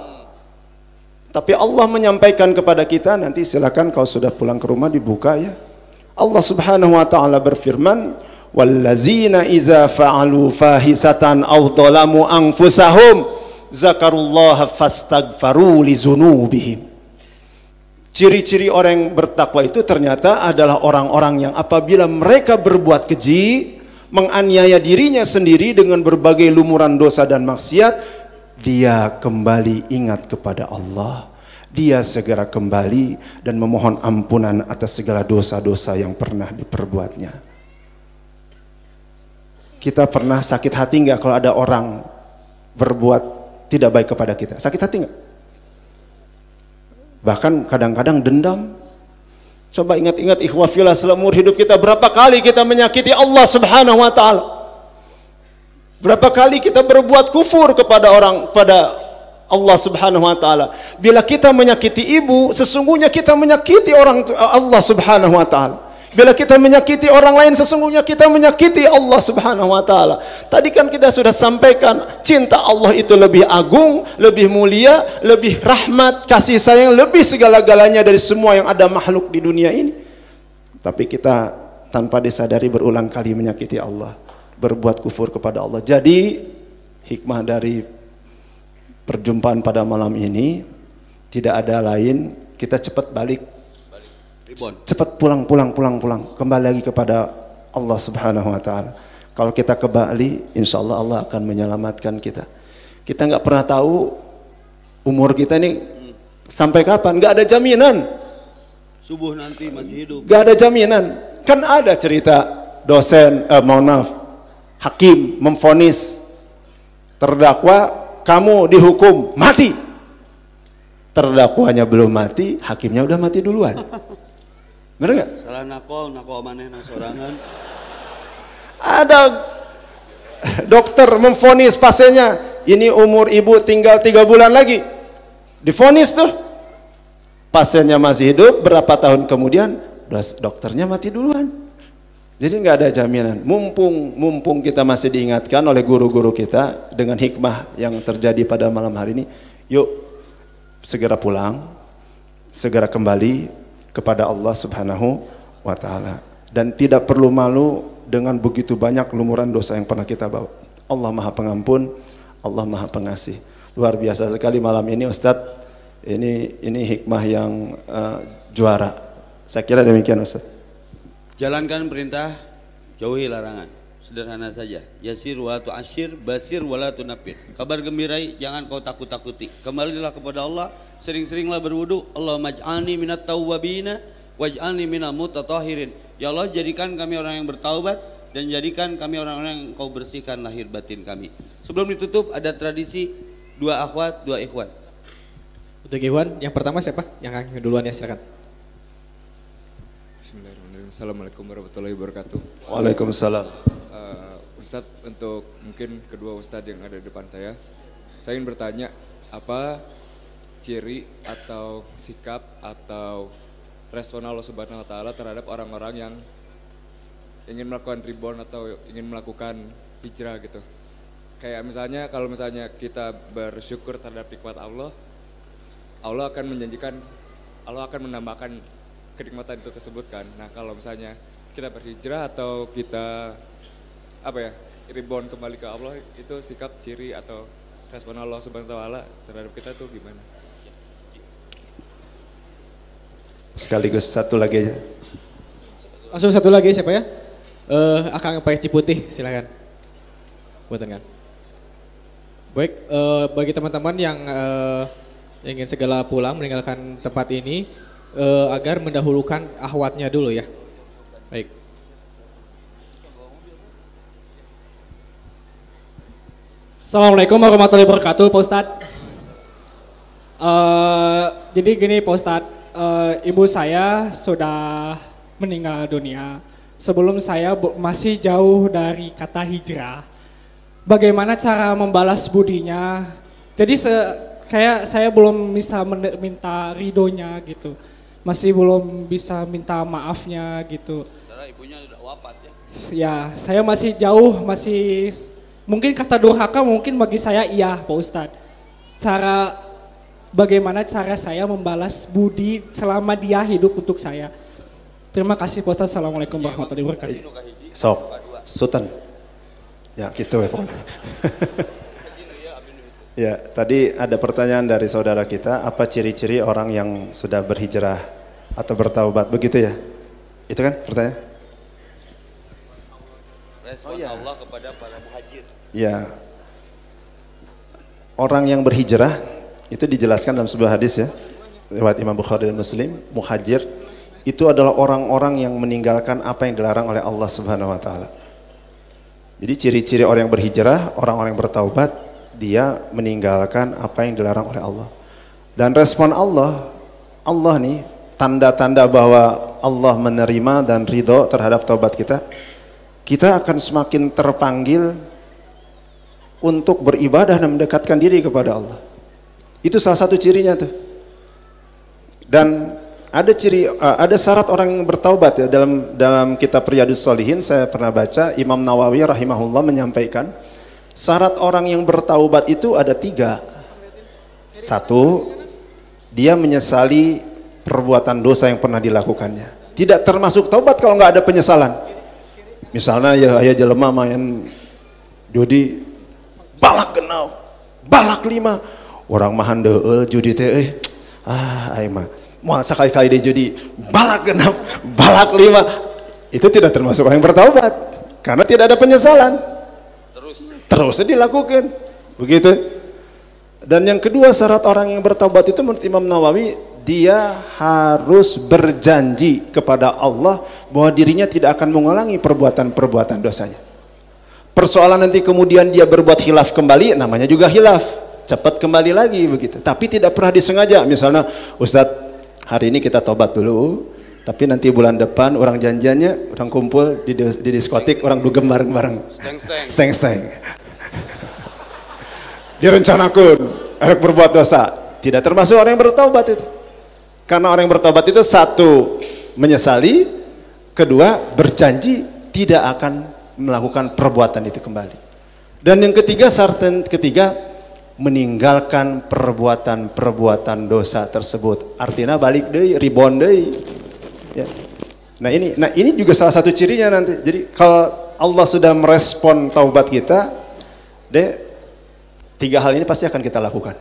Tapi Allah menyampaikan kepada kita, nanti silakan kalau sudah pulang ke rumah dibuka ya. Allah Subhanahu wa taala berfirman, "Wallazina iza fa'alu fahisatan aw dhalamu anfusahum zakarullaha fastaghfaru li dzunubihim." Ciri-ciri orang yang bertakwa itu ternyata adalah orang-orang yang apabila mereka berbuat keji, menganiaya dirinya sendiri dengan berbagai lumuran dosa dan maksiat, dia kembali ingat kepada Allah. Dia segera kembali dan memohon ampunan atas segala dosa-dosa yang pernah diperbuatnya. Kita pernah sakit hati nggak kalau ada orang berbuat tidak baik kepada kita? Sakit hati nggak? Bahkan kadang-kadang dendam. Coba ingat-ingat ikhwah fillah, seumur hidup kita berapa kali kita menyakiti Allah Subhanahu wa taala? Berapa kali kita berbuat kufur kepada Allah Subhanahu wa taala? Bila kita menyakiti ibu, sesungguhnya kita menyakiti Allah Subhanahu wa taala. Bila kita menyakiti orang lain, sesungguhnya kita menyakiti Allah Subhanahu wa taala. Tadi kan kita sudah sampaikan, cinta Allah itu lebih agung, lebih mulia, lebih rahmat, kasih sayang, lebih segala-galanya dari semua yang ada makhluk di dunia ini. Tapi kita tanpa disadari berulang kali menyakiti Allah, berbuat kufur kepada Allah. Jadi hikmah dari perjumpaan pada malam ini tidak ada lain, kita cepat balik, cepat pulang, kembali lagi kepada Allah Subhanahu wa taala. Kalau kita kembali, insya Allah Allah akan menyelamatkan kita. Kita nggak pernah tahu umur kita ini sampai kapan, nggak ada jaminan. Subuh nanti masih hidup. Nggak ada jaminan. Kan ada cerita hakim memvonis terdakwa, kamu dihukum mati. Terdakwanya belum mati, hakimnya udah mati duluan. Bener nggak? Salah nako maneh sorangan. Ada dokter memvonis pasiennya, ini umur ibu tinggal 3 bulan lagi. Divonis tuh, pasiennya masih hidup, berapa tahun kemudian dokternya mati duluan. Jadi nggak ada jaminan. Mumpung kita masih diingatkan oleh guru-guru kita dengan hikmah yang terjadi pada malam hari ini, yuk segera pulang, segera kembali kepada Allah Subhanahu wa taala, dan tidak perlu malu dengan begitu banyak lumuran dosa yang pernah kita bawa. Allah Maha Pengampun, Allah Maha Pengasih. Luar biasa sekali malam ini Ustadz. Ini hikmah yang juara. Saya kira demikian Ustadz. Jalankan perintah, jauhi larangan. Sederhana saja. Yasir wa tu'asyir, basir wa la tunafir. Kabar gembirai, jangan kau takut-takuti. Kembalilah kepada Allah, sering-seringlah berwudu. Allahumma ij'alni minat tawwabina waj'alni minal mutatahhirin. Ya Allah, jadikan kami orang yang bertaubat dan jadikan kami orang-orang yang Kau bersihkan lahir batin kami. Sebelum ditutup ada tradisi 2 akhwat, 2 ikhwan. Untuk ikhwan, yang pertama siapa? Yang duluan ya, silakan. Bismillahirrahmanirrahim. Assalamualaikum warahmatullahi wabarakatuh. Waalaikumsalam. Ustadz, untuk mungkin kedua Ustadz yang ada di depan saya ingin bertanya, apa ciri atau sikap atau respon Allah Subhanahu wa taala terhadap orang-orang yang ingin melakukan rebound atau ingin melakukan hijrah gitu. Kayak misalnya kalau misalnya kita bersyukur terhadap nikmat Allah, Allah akan menjanjikan, Allah akan menambahkan kenikmatan itu tersebut kan. Nah kalau misalnya kita berhijrah atau kita rebound kembali ke Allah, itu sikap, ciri atau respon Allah Subhanahu wa taala terhadap kita tuh gimana? Sekaligus satu lagi aja. Langsung satu lagi siapa ya? Akang Pak Ciputih, silakan. Buatan kan. Baik, bagi teman-teman yang ingin segera pulang meninggalkan tempat ini, agar mendahulukan ahwatnya dulu ya. Baik. Assalamualaikum warahmatullahi wabarakatuh, Pak Ustadz. Jadi gini Pak Ustadz, ibu saya sudah meninggal dunia. Sebelum saya masih jauh dari kata hijrah. Bagaimana cara membalas budinya? Jadi kayak saya belum bisa minta ridhonya gitu. Masih belum bisa minta maafnya gitu. Karena ibunya sudah wafat ya. Ya, saya masih jauh, masih mungkin kata durhaka mungkin bagi saya iya Pak Ustadz. Bagaimana cara saya membalas budi selama dia hidup untuk saya. Terima kasih Pak Ustadz. Assalamualaikum warahmatullahi wabarakatuh. Sok, Sultan. Ya gitu ya. Ya, tadi ada pertanyaan dari saudara kita, apa ciri-ciri orang yang sudah berhijrah atau bertaubat, begitu ya? Itu kan pertanyaan? Respon Allah kepada para muhajir. Ya, orang yang berhijrah itu dijelaskan dalam sebuah hadis ya, riwayat Imam Bukhari dan Muslim. Muhajir itu adalah orang-orang yang meninggalkan apa yang dilarang oleh Allah Subhanahu Wa Taala. Jadi ciri-ciri orang yang berhijrah, orang-orang yang bertaubat, dia meninggalkan apa yang dilarang oleh Allah. Dan respon Allah nih, tanda-tanda bahwa Allah menerima dan ridho terhadap taubat kita akan semakin terpanggil untuk beribadah dan mendekatkan diri kepada Allah. Itu salah satu cirinya tuh. Dan ada syarat orang yang bertaubat ya, dalam kitab Riyadhus Shalihin saya pernah baca, Imam Nawawi rahimahullah menyampaikan syarat orang yang bertaubat itu ada 3. 1, dia menyesali perbuatan dosa yang pernah dilakukannya. Tidak termasuk taubat kalau nggak ada penyesalan. Misalnya ya aya jelema main judi balak genap, balak 5, orang mah handeueul judi teh aing mah moal sakali-kali di judi balak genap, balak 5, itu tidak termasuk orang yang bertaubat karena tidak ada penyesalan. Terus dilakukan begitu. Dan yang kedua syarat orang yang bertaubat itu menurut Imam Nawawi, dia harus berjanji kepada Allah bahwa dirinya tidak akan mengulangi perbuatan-perbuatan dosanya. Persoalan nanti kemudian dia berbuat khilaf kembali, namanya juga khilaf, cepat kembali lagi begitu. Tapi tidak pernah disengaja. Misalnya, Ustadz hari ini kita tobat dulu, tapi nanti bulan depan orang janjiannya orang kumpul di diskotik, orang dugem bareng-bareng, steng-steng. Direncanakan harus berbuat dosa, tidak termasuk orang yang bertaubat itu. Karena orang yang bertaubat itu 1, menyesali, 2, berjanji tidak akan melakukan perbuatan itu kembali. Dan yang ketiga, syarat ketiga, meninggalkan perbuatan-perbuatan dosa tersebut. Artinya balik deui, rebound deui. Ya. Nah ini juga salah satu cirinya nanti. Jadi kalau Allah sudah merespon taubat kita, 3 hal ini pasti akan kita lakukan.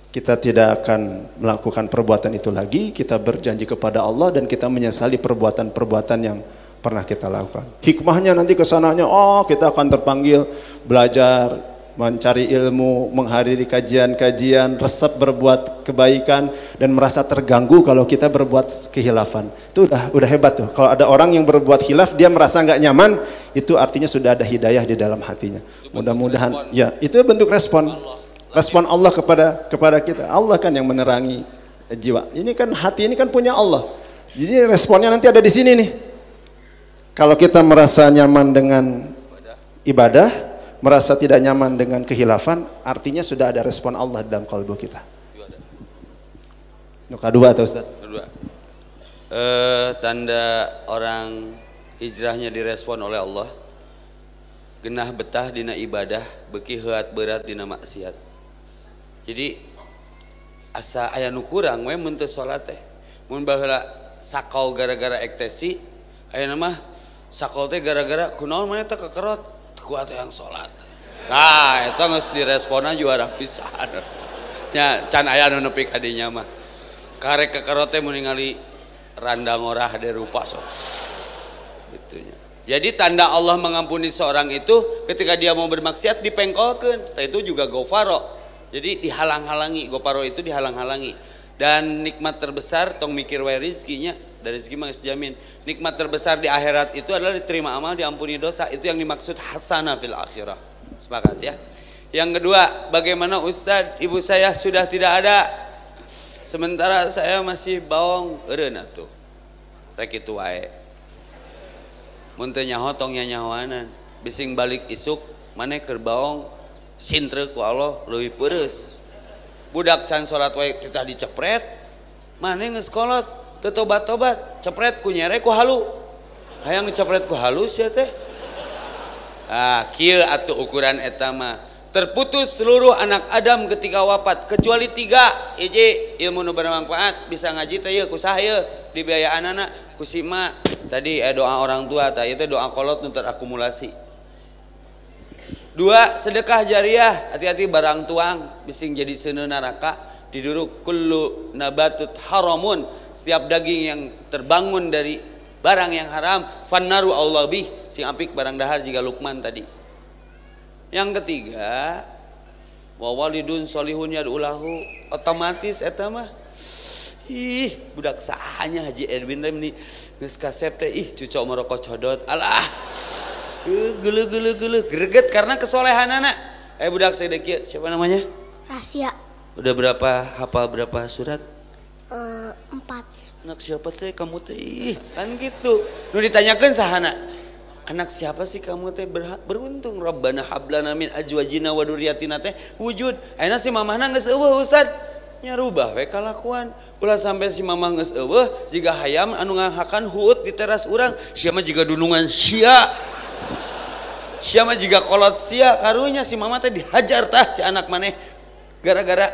Kita tidak akan melakukan perbuatan itu lagi, kita berjanji kepada Allah dan kita menyesali perbuatan-perbuatan yang pernah kita lakukan. Hikmahnya nanti kesananya, kita akan terpanggil belajar, mencari ilmu, menghadiri kajian-kajian, resep berbuat kebaikan dan merasa terganggu kalau kita berbuat kehilafan. Itu udah hebat tuh. Kalau ada orang yang berbuat khilaf dia merasa nggak nyaman, itu artinya sudah ada hidayah di dalam hatinya. Mudah-mudahan ya, itu bentuk respon Allah kepada kita. Allah kan yang menerangi jiwa. Ini kan hati ini kan punya Allah. Jadi responnya nanti ada di sini nih. Kalau kita merasa nyaman dengan ibadah, merasa tidak nyaman dengan kehilafan, artinya sudah ada respon Allah dalam kalbu kita. Nu kadua atau Ustaz? Kedua. Tanda orang hijrahnya direspon oleh Allah. Genah betah dina ibadah, beki heuat berat dina maksiat. Jadi asa aya nu kurang we mun teu salat teh. Mun baheula sakau gara-gara ektasi, ayeuna mah sakau teh gara-gara kunaon maneh teh kekerot, kuat yang salat. Nah, eta geus diresponna juara pisan. Nya can aya nu nepi ka dinya mah. Karek kekerot teh mun ningali randang orah de rupa so. Gitunya. Jadi tanda Allah mengampuni seorang itu ketika dia mau bermaksiat dipengkolkeun. Itu juga gofaro. Jadi dihalang-halangi, gofaro itu dihalang-halangi. Dan nikmat terbesar tong mikir wae rizkinya, dari rezeki mah geus jamin. Nikmat terbesar di akhirat itu adalah diterima amal, diampuni dosa. Itu yang dimaksud hasanah fil akhirah. Sepakat ya. Yang kedua, bagaimana Ustadz, ibu saya sudah tidak ada, sementara saya masih baong, eureun atuh. Rek kitu wae. Mun teu nyaho tong nyanyahoanan, bising balik isuk maneh keur baong sintre ku Allah leuwih peureus. Budak can salat wae kita dicepret, maneh geus kolot teu tobat-tobat, cepret ku nyere ku halu. Hayang dicepret ku halus ya teh. Ah, kieu atuh ukuran eta mah. Terputus seluruh anak Adam ketika wafat kecuali 3. Hiji, ilmu nu bermanfaat, bisa ngaji teh ieu ku saha ieu? Dibiayaan anak ku si ma. Tadi doa orang tua, tadi itu doa kolot nu terakumulasi. 2, sedekah jariah, hati-hati barang tuang, bising jadi seuneu neraka. Diduruk kullu nabatut haramun, setiap daging yang terbangun dari barang yang haram, fannaru Allah bih, sing apik barang dahar jika Luqman tadi. Yang ketiga, wa walidun solihun yad'ulahu, otomatis eta mah ih budak sahanya Haji Edwin teh meni geus kasep teh ih cucok merokok codot alah geuleuh greget karena kesolehanana. Budak saya kieu siapa namanya? Rahasia. Udah hafal berapa surat? 4. Anak siapa teh kamu teh? Kan gitu. Nu ditanyakeun sahana? Anak siapa sih kamu teh? Beruntung Rabbana hablana min azwajina wa dzurriyyatina teh wujud. Ayeuna si mamahna geus eueuh Ustad. Nya rubah we kalakuan. Ulah sampai si mamah geus eueuh jiga hayam anu ngahakan huut di teras urang, sia mah jiga dunungan sia. Sia mah jiga kolot sia karunya si mamah teh dihajar tah si anak maneh. Gara-gara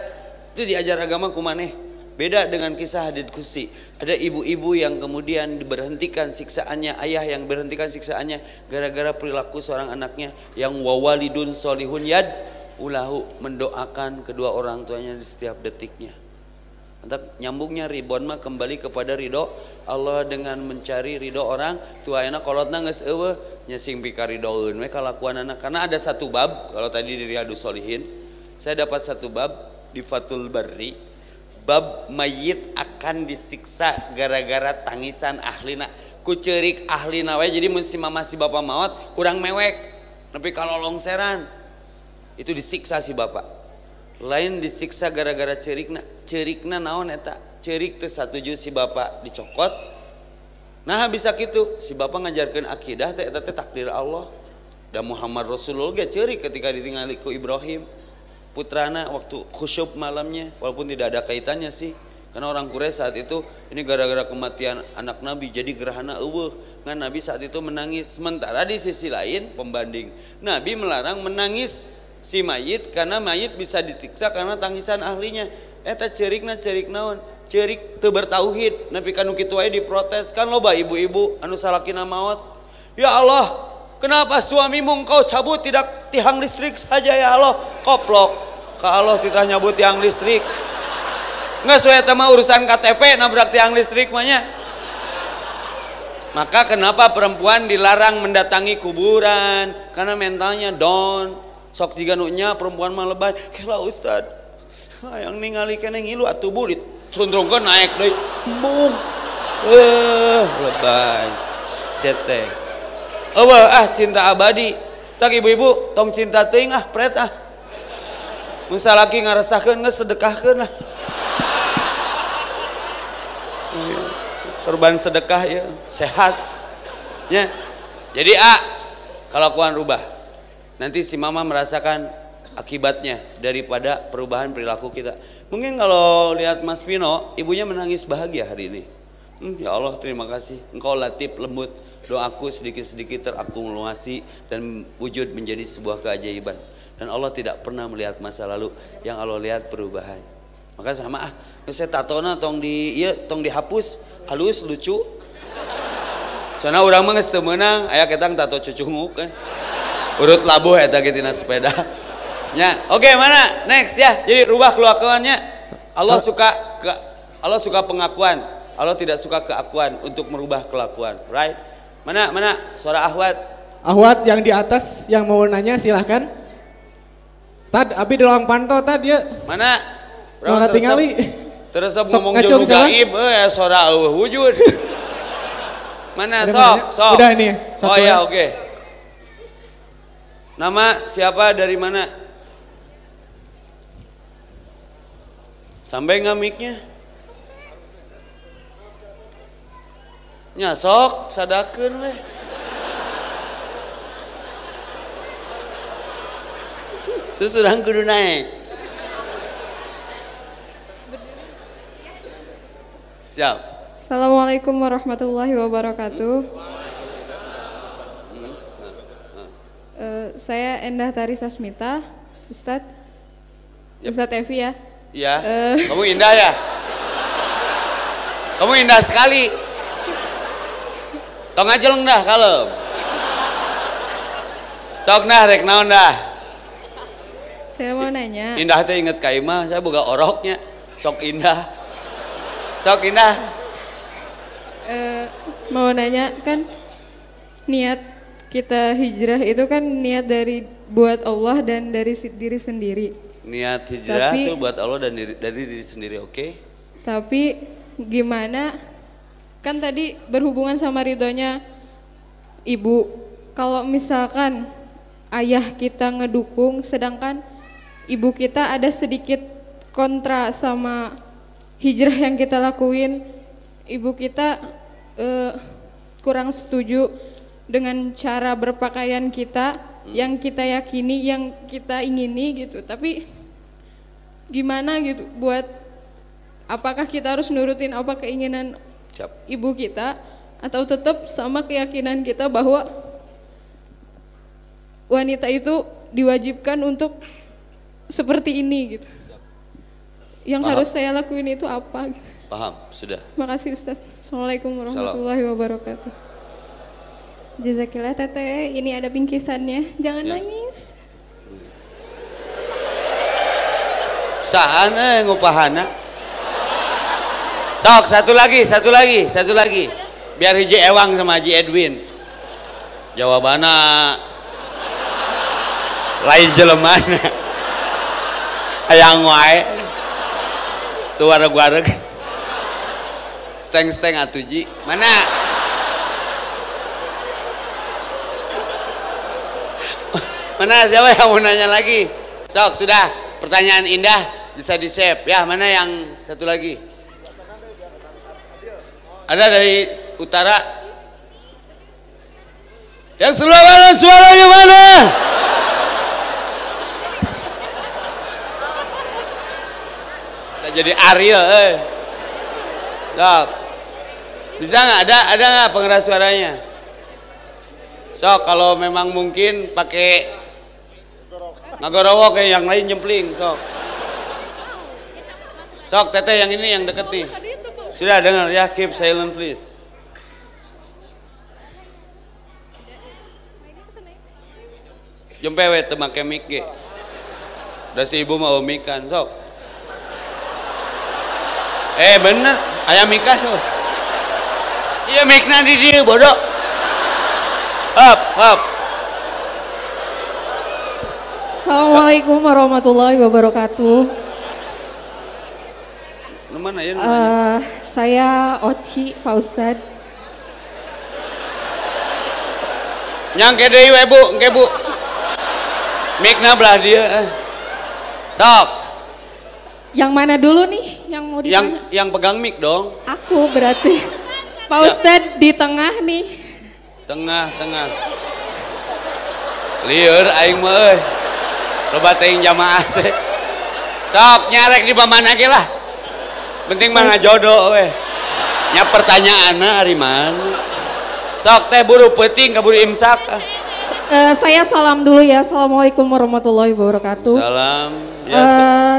itu diajar agama ku maneh. Beda dengan kisah Hadid Qudsi. Ada ibu-ibu yang kemudian diberhentikan siksaannya, ayah yang berhentikan siksaannya gara-gara perilaku seorang anaknya yang wawalidun solihun yad ulahu, mendoakan kedua orang tuanya di setiap detiknya. Entah nyambungnya ribon mah kembali kepada ridho Allah dengan mencari ridho orang tua. Ayeuna kolotna geus eueuh nya sing pikaridoeun we kalakuan anak. Karena ada satu bab, kalau tadi di Riyadhus Shalihin saya dapat satu bab di Fathul Barri, bab mayit akan disiksa gara-gara tangisan ahlina ku ceurik ahlina we. Jadi mun si mama si bapa maot urang mewek nepi ka lolongseran itu disiksa si bapak. Lain disiksa gara-gara cerikna naon eta? Cerik teh satuju si bapak dicokot. Nah bisa gitu si bapak ngajarkeun akidah teh eta teh takdir Allah. Dan Muhammad Rasulullah ge cerik ketika ditinggali ku Ibrahim putrana waktu khusyuk malamnya, walaupun tidak ada kaitannya sih. Karena orang Quraisy saat itu ini gara-gara kematian anak Nabi jadi gerhana eueuh. Ngan Nabi saat itu menangis. Sementara di sisi lain pembanding, Nabi melarang menangis si mayit karena mayit bisa ditiksa karena tangisan ahlinya. Eta cerikna cerik naon? Cerik teu bertauhid. Nepi kanu kitu wae diprotes. Kan loba ibu-ibu anu salakina maot. Ya Allah, kenapa suamimu engkau cabut tidak tiang listrik saja ya Allah? Koplok. Ka Allah tidak nyabut tiang listrik. Nggak sesuai sama urusan KTP nabrak tiang listrik mahnya. Maka kenapa perempuan dilarang mendatangi kuburan? Karena mentalnya down. Sok jiga nunya perempuan mah lebay. Kela Ustad, yang ningali kene ngilu atuh bu dicundrungkeun naik deui. Bung. Lebay. Seteh. Eueuh cinta abadi. Tak ibu-ibu tong cinta teuing pret mun salaki ngaresahkeun geus sedekahkeun lah. Korban sedekah ya sehat ya. Jadi kelakuan rubah. Nanti si mama merasakan akibatnya daripada perubahan perilaku kita. Mungkin kalau lihat Mas Pino, ibunya menangis bahagia hari ini. Ya Allah, terima kasih. Engkau latif, lembut. Doaku sedikit-sedikit terakumulasi dan wujud menjadi sebuah keajaiban. Dan Allah tidak pernah melihat masa lalu, yang Allah lihat perubahan. Maka sama saya tatona tong dihapus, halus lucu. Soalnya orang mah geus teu meunang, aya ketang tato cucunguk kan. Urut labuh eta ge tina sepeda. Nya, oke, mana? Next ya. Jadi rubah kelakuannya. Allah suka pengakuan. Allah tidak suka keakuan untuk merubah kelakuan, right? Mana suara Ahwat? Ahwat yang di atas yang mau nanya silahkan. Tad, abi di ruang pantau tad ya. Mana? Mau tinggali. Terus ngomong jeung gaib, suara wujud. Mana sok? Udah ini. Oh ya, oke. Nama siapa dari mana? Sampai ngamiknya. Nya sok sadakeun weh. Terus urang kudu naik. Siap. Assalamualaikum warahmatullahi wabarakatuh. Saya Endah Tari Sasmita, Ustadz. Yep. Ustadz Evi ya. Iya. Kamu indah ya. Kamu indah sekali. Tong ajeleng dah kalem. Sok dah rek naon dah. Saya mau nanya. Indah teh inget ka imah, saya boga oroknya. Sok indah. Sok indah. Mau nanya kan niat kita hijrah itu kan niat dari buat Allah dan dari diri sendiri. Niat hijrah tuh buat Allah dan dari diri sendiri, oke? Tapi gimana? Kan tadi berhubungan sama ridhonya ibu. Kalau misalkan ayah kita ngedukung sedangkan ibu kita ada sedikit kontra sama hijrah yang kita lakuin, ibu kita kurang setuju dengan cara berpakaian kita yang kita yakini, yang kita ingini gitu. Tapi gimana gitu buat, apakah kita harus nurutin apa keinginan ibu kita atau tetap sama keyakinan kita bahwa wanita itu diwajibkan untuk seperti ini gitu. Yang harus saya lakuin itu apa gitu. Paham, sudah. Makasih Ustaz. Assalamualaikum warahmatullahi wabarakatuh. Jazakillah teteh, ini ada bingkisannya. Jangan nangis. Sahana ngupahana. Sok, satu lagi. Biar hiji ewang sama Haji Edwin. Jawabannya lain jelemana. Hayang wae. Tu wareg-wareg. Steng-steng atuh Ji. Mana? Mana siapa yang mau nanya lagi? Sok, sudah. Pertanyaan indah bisa di-save. Ya, mana yang satu lagi? Ada dari utara. Yang sebelah mana? Suaranya mana? Kita jadi Arya, Sok. Bisa nggak? Ada nggak pengeras suaranya? Sok, kalau memang mungkin pakai ngagorowo kayak yang lain jempling. Sok, teteh yang ini yang deket nih. Sudah dengar ya, keep silent please. Jempe we teu make mic ge. Da si ibu mau mikan sok. Bener, aya mikan tuh. Iya mikna di dieu bodoh. Hap. Assalamualaikum warahmatullahi wabarakatuh. Mana ya? Saya Oci, Pak Ustadz. Nyangke deui we Bu, engke Bu. Mikna belah dia. Sok. Yang mana dulu nih yang mau ditanya? Yang pegang mic dong. Aku berarti. Pak Ustadz di tengah nih. Tengah. Lieur aing mah euy. Loba teuing jamaah teh. Sok nyarek di mana ge lah. Penting mah ngajodoh we. Nya pertanyaanna ari mana? Sok teh buru peuting kaburu imsak. Saya salam dulu ya. Assalamualaikum warahmatullahi wabarakatuh. Salam.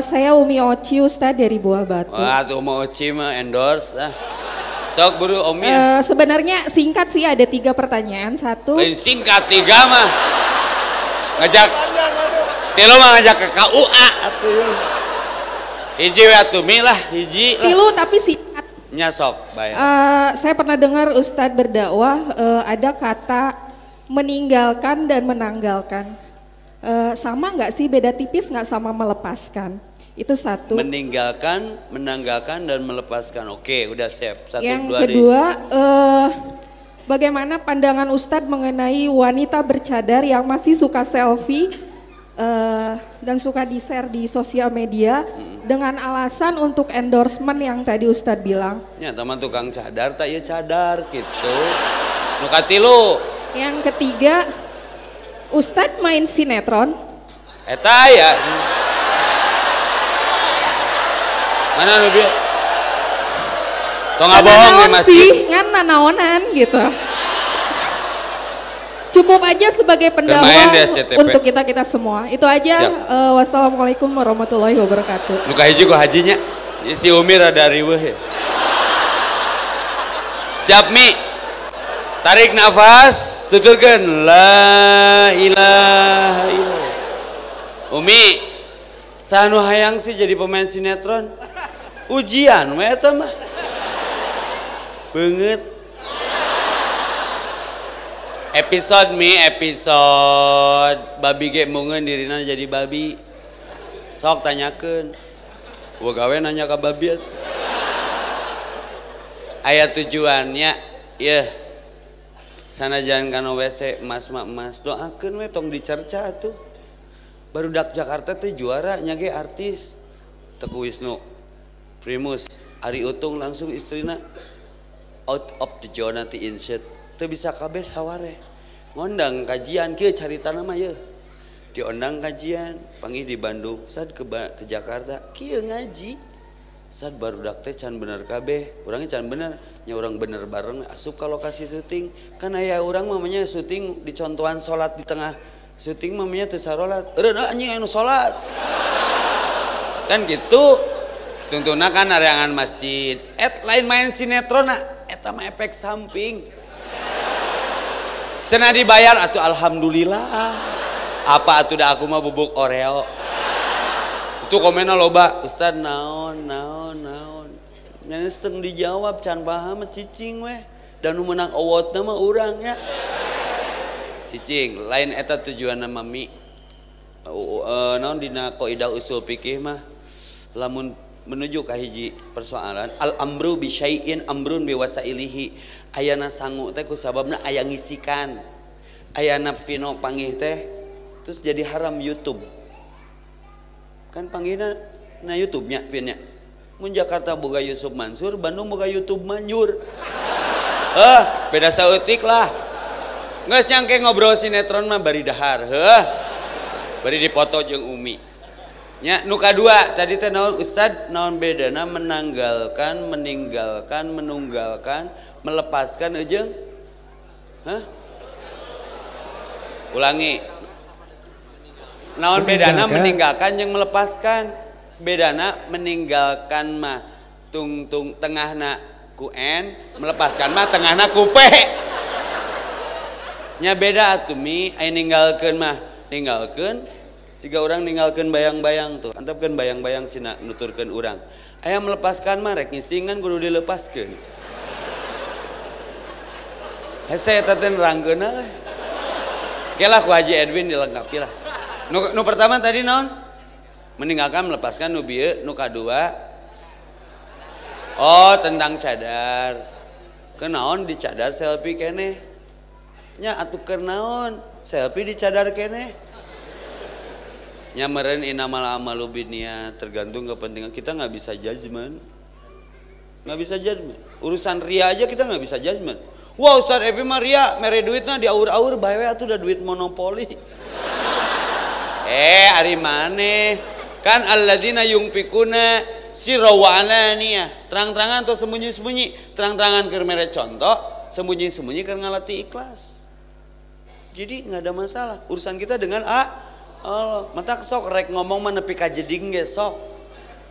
Saya Umi Oci Ustadz dari Buah Batu. Wah, tuh Umi Oci mah endorse. Sok buru Umi. Sebenarnya singkat sih ada 3 pertanyaan. Satu. Lain singkat 3 mah. Ngajak. Tilu mah ngajak ke KUA atuh. Hiji we atuh Mi lah, hiji lah. Tilu tapi singkat. Nya sok bayar. Saya pernah dengar Ustadz berdakwah ada kata meninggalkan dan menanggalkan. Sama nggak sih, beda tipis nggak sama melepaskan? Itu satu. Meninggalkan, menanggalkan dan melepaskan. Oke, udah siap. 1, 2, 3. Yang kedua, bagaimana pandangan Ustadz mengenai wanita bercadar yang masih suka selfie dan suka di-share di sosial media dengan alasan untuk endorsement yang tadi Ustadz bilang? Ya, teman tukang cadar, tak ya cadar gitu. Nu katilu. Yang ketiga, Ustadz main sinetron. Eta ya. Mana nu bieu? Tong ngabohong di masjid. Ngan nanaonan gitu. Cukup aja sebagai pendakwah untuk kita semua. Itu aja. Wassalamualaikum warahmatullahi wabarakatuh. Nu kahiji ku hajinya. Si Umi rada riweuh ya. Siap Mi. Tarik nafas, tuturkeun la ilaha illallah. Umi, sanu hayang sih jadi pemain sinetron? Ujian we eta mah. Beungeut. Episode Mi, episode babi ge mungeun dirina jadi babi. Sok tanyakeun. Gua gawe nanya ka babi atuh. Aya tujuannya, yeuh. Sanajan kana WC emas doakeun we tong dicerca atuh. Barudak Jakarta teh juara nya ge artis. Teku Wisnu, Primus, Ari Utung langsung istrina out of the zona ti insert. Teu bisa kabeh saware. Ngondang kajian kieu caritana mah yeuh. Diondang kajian, panggih di Bandung, sad ke Jakarta, kieu ngaji. Sad barudak teh can bener kabeh, urangnya can bener. Nya orang bener bareng asup ke lokasi syuting. Kan aya urang mamanya syuting di contohan salat di tengah syuting mamanya teu sarolat. Eureun anjing anu salat. Kan gitu. Tuntuna kan areangan masjid. Lain main sinetron eta mah efek samping. Cenah dibayar atuh alhamdulillah. Apa atuh da aku mah bubuk Oreo. Itu komenna loba, Ustad naon. Nyaris teng dijawab can paham cicing weh. Dan nu meunang awardna mah urang ya. Cicing, lain eta tujuan nama Mi. Naon dina qaidah usul fikih mah lamun menuju ka hiji persoalan al amru bi syai'in amrun bi wasailihi. Ayana sangu teh ku sababna aya ngisikan. Ayana vino panggih teh terus jadi haram YouTube. Kan panggihna na YouTube nya vinnya. Mun Jakarta boga Yusuf Mansur, Bandung boga YouTube Manjur. Beda saeutik lah. Geus nyangke ngobrol sinetron mah bari dahar, bari dipoto jeung Umi. Nya nu kadua tadi teh naon Ustad, naon bedana menanggalkan, meninggalkan, menunggalkan, melepaskan jeung ulangi. Naon bedana meninggalkan jeung melepaskan? Bedana meninggalkan mah tung tengahna ku N, melepaskan mah tengahna ku P. Nya beda atuh Mi, aya ninggalkeun mah ninggalkeun siga urang ninggalkeun bayang-bayang tuh. Antepkeun bayang-bayang cenah nuturkeun urang. Aya melepaskan mah rek ngisingan kudu dilepaskeun. Hese eta teh nerangkeunna we. Kelah ku Haji Edwin dilengkapi lah. Nu pertama tadi naon? Meninggalkan, melepaskan, nu bieu, nu kadua tentang cadar. Kenaon di cadar selfie keneh nya atuh keur naon selfie di cadar keneh nya meureun innamal amalu binniyat, tergantung kepentingan. Kita nggak bisa judgement, urusan ria aja kita nggak bisa judgement. Wah Ustaz Epi mah ria mere duitna diaur-aur bae we atuh da duit monopoli. Ari maneh. Kan alladzina yungfikuna sirra wa alaniyah. Terang-terangan atau sembunyi-sembunyi. Terang-terangan keur mere contoh, sembunyi-sembunyi keur ngalati ikhlas. Jadi nggak ada masalah. Urusan kita dengan Allah. Mata sok rek ngomong mah nepi ka jeding ge sok.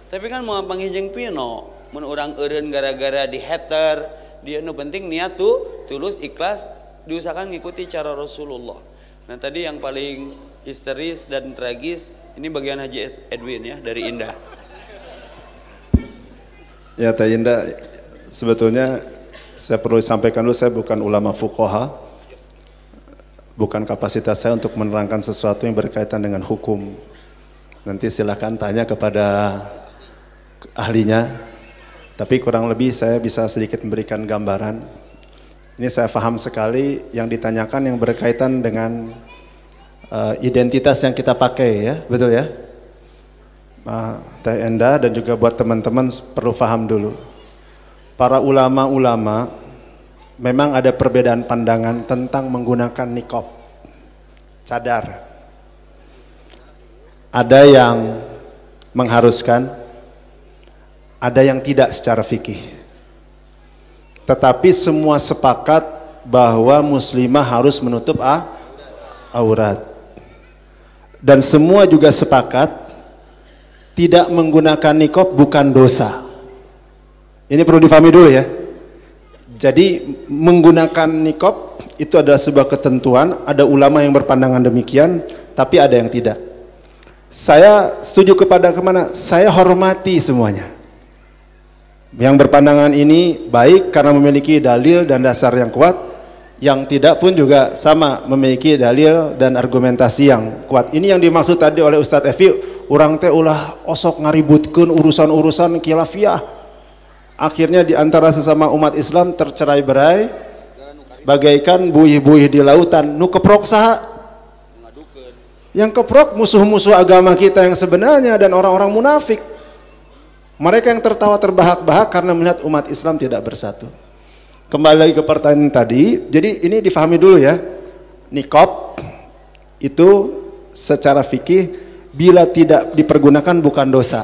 Tapi kan mau panggijeng pino, mun urang eureun gara-gara di hater, dia nu penting niat tuh tulus ikhlas, diusahakan ngikuti cara Rasulullah. Nah, tadi yang paling histeris dan tragis ini bagian Haji Edwin ya dari Indah. Ya Teh Indah, sebetulnya saya perlu sampaikan dulu, saya bukan ulama fuqaha, bukan kapasitas saya untuk menerangkan sesuatu yang berkaitan dengan hukum. Nanti silakan tanya kepada ahlinya, tapi kurang lebih saya bisa sedikit memberikan gambaran. Ini saya paham sekali yang ditanyakan yang berkaitan dengan identitas yang kita pakai ya, betul ya? Teh Enda dan juga buat teman-teman perlu paham dulu. Para ulama-ulama memang ada perbedaan pandangan tentang menggunakan niqab, cadar. Ada yang mengharuskan, ada yang tidak secara fikih. Tetapi semua sepakat bahwa muslimah harus menutup aurat. Dan semua juga sepakat tidak menggunakan niqab bukan dosa. Ini perlu difahami dulu ya. Jadi menggunakan niqab itu adalah sebuah ketentuan, ada ulama yang berpandangan demikian, tapi ada yang tidak. Saya setuju kepada kemana? Saya hormati semuanya. Yang berpandangan ini baik karena memiliki dalil dan dasar yang kuat, yang tidak pun juga sama memiliki dalil dan argumentasi yang kuat. Ini yang dimaksud tadi oleh Ustadz Evi, orang teh ulah osok ngaributkeun urusan-urusan khilafiyah. Akhirnya di antara sesama umat Islam tercerai-berai bagaikan buih-buih di lautan. Nu keprok saha? Yang keprok musuh-musuh agama kita yang sebenarnya dan orang-orang munafik. Mereka yang tertawa terbahak-bahak karena melihat umat Islam tidak bersatu. Kembali lagi ke pertanyaan tadi, jadi ini difahami dulu ya. Niqab itu secara fikih bila tidak dipergunakan bukan dosa.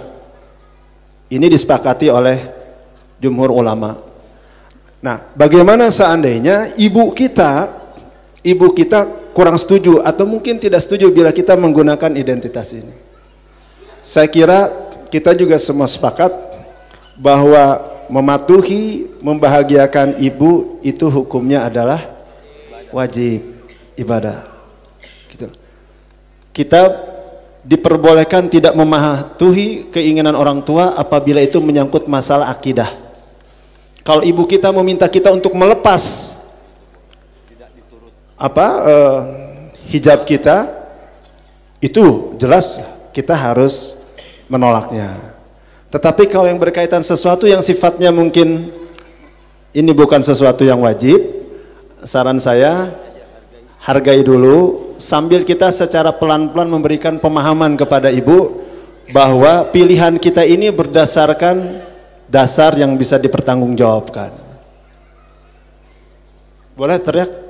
Ini disepakati oleh jumhur ulama. Nah, bagaimana seandainya ibu kita kurang setuju atau mungkin tidak setuju bila kita menggunakan identitas ini? Saya kira kita juga semua sepakat bahwa mematuhi, membahagiakan ibu itu hukumnya adalah wajib ibadah. Gitu. Kita diperbolehkan tidak mematuhi keinginan orang tua apabila itu menyangkut masalah akidah. Kalau ibu kita meminta kita untuk melepas hijab kita, itu jelas kita harus menolaknya. Tetapi kalau yang berkaitan sesuatu yang sifatnya mungkin ini bukan sesuatu yang wajib, saran saya hargai dulu sambil kita secara pelan-pelan memberikan pemahaman kepada ibu bahwa pilihan kita ini berdasarkan dasar yang bisa dipertanggungjawabkan. Boleh teriak?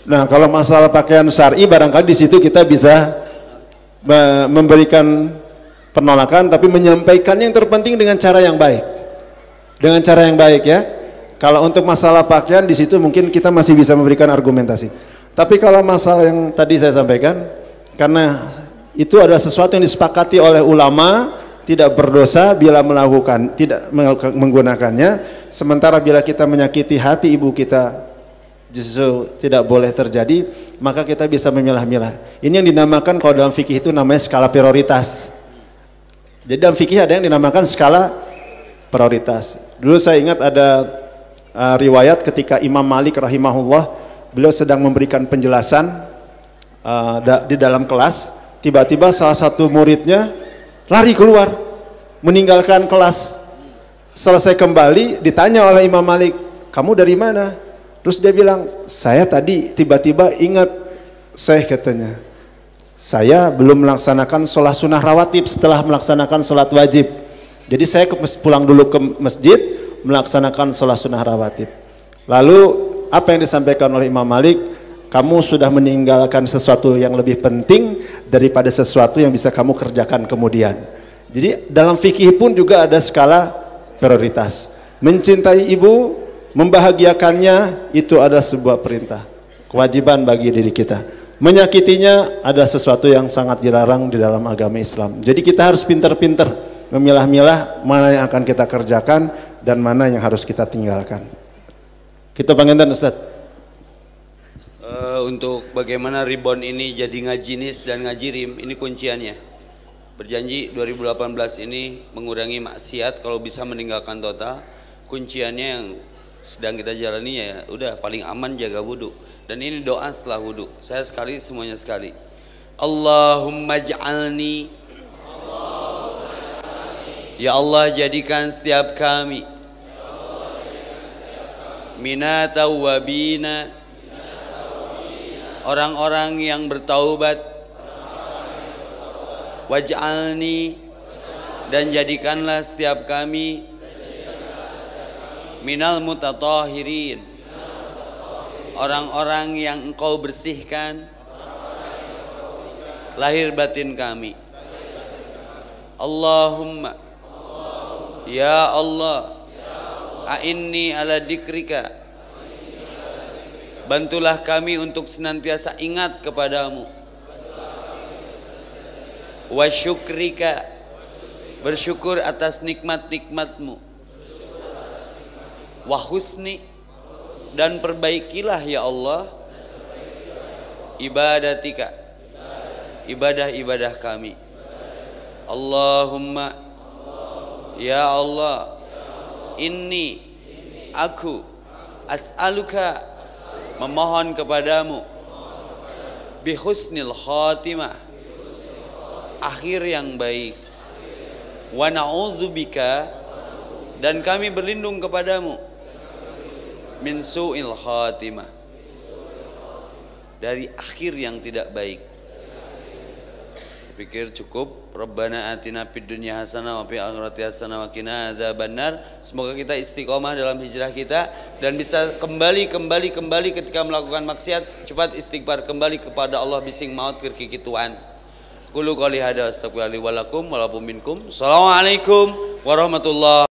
Nah, kalau masalah pakaian syar'i barangkali di situ kita bisa memberikan penolakan tapi menyampaikan yang terpenting dengan cara yang baik. Dengan cara yang baik ya. Kalau untuk masalah pakaian di situ mungkin kita masih bisa memberikan argumentasi. Tapi kalau masalah yang tadi saya sampaikan, karena itu adalah sesuatu yang disepakati oleh ulama, tidak berdosa bila tidak menggunakannya, sementara bila kita menyakiti hati ibu kita justru tidak boleh terjadi, maka kita bisa memilah-milah. Ini yang dinamakan kalau dalam fikih itu namanya skala prioritas. Jadi dalam fikih ada yang dinamakan skala prioritas. Dulu saya ingat ada riwayat ketika Imam Malik rahimahullah, beliau sedang memberikan penjelasan di dalam kelas, tiba-tiba salah satu muridnya lari keluar, meninggalkan kelas. Selesai kembali, ditanya oleh Imam Malik, kamu dari mana? Terus dia bilang, saya tadi tiba-tiba ingat, katanya, saya belum melaksanakan sholat sunnah rawatib setelah melaksanakan sholat wajib. Jadi saya pulang dulu ke masjid, melaksanakan sholat sunnah rawatib. Lalu apa yang disampaikan oleh Imam Malik, kamu sudah meninggalkan sesuatu yang lebih penting daripada sesuatu yang bisa kamu kerjakan kemudian. Jadi dalam fikih pun juga ada skala prioritas. Mencintai ibu, membahagiakannya itu adalah sebuah perintah, kewajiban bagi diri kita. Menyakitinya ada sesuatu yang sangat dilarang di dalam agama Islam. Jadi kita harus pintar-pintar memilah-milah mana yang akan kita kerjakan dan mana yang harus kita tinggalkan. Kita panggilkan Ustaz. Untuk bagaimana ribon ini jadi ngajinis dan ngajirim, ini kunciannya. Berjanji 2018 ini mengurangi maksiat, kalau bisa meninggalkan total. Kunciannya yang sedang kita jalani ya udah paling aman jaga wudhu. Dan ini doa setelah wudhu. Saya sekali, semuanya sekali. Allahumma ja'alni, ya Allah jadikan setiap kami minata wabina, orang-orang yang bertaubat. Waj'alni, dan jadikanlah setiap kami minal mutatahirin, orang-orang yang engkau bersihkan lahir batin kami. Allahumma, ya Allah, a'inni ala dikrika, bantulah kami untuk senantiasa ingat kepadamu. Wa syukrika, bersyukur atas nikmat-nikmatmu. Wa husni, dan perbaikilah ya Allah ibadatika, ibadah-ibadah kami. Allahumma, ya Allah, inni, aku, as'aluka, memohon kepadamu, bihusnil khatimah, akhir yang baik. Wa na'udzubika, dan kami berlindung kepadamu, min su'il khatimah, dari akhir yang tidak baik. Pikir cukup. Rabbana atina fid dunya hasanah wa fil akhirati hasanah wa qina adzabannar. Semoga kita istiqomah dalam hijrah kita dan bisa kembali ketika melakukan maksiat, cepat istighfar kembali kepada Allah bising maut keur kikituan. Qulu qouli hada astaghfirullahi wa lakum wa lakum minkum. Assalamualaikum warahmatullahi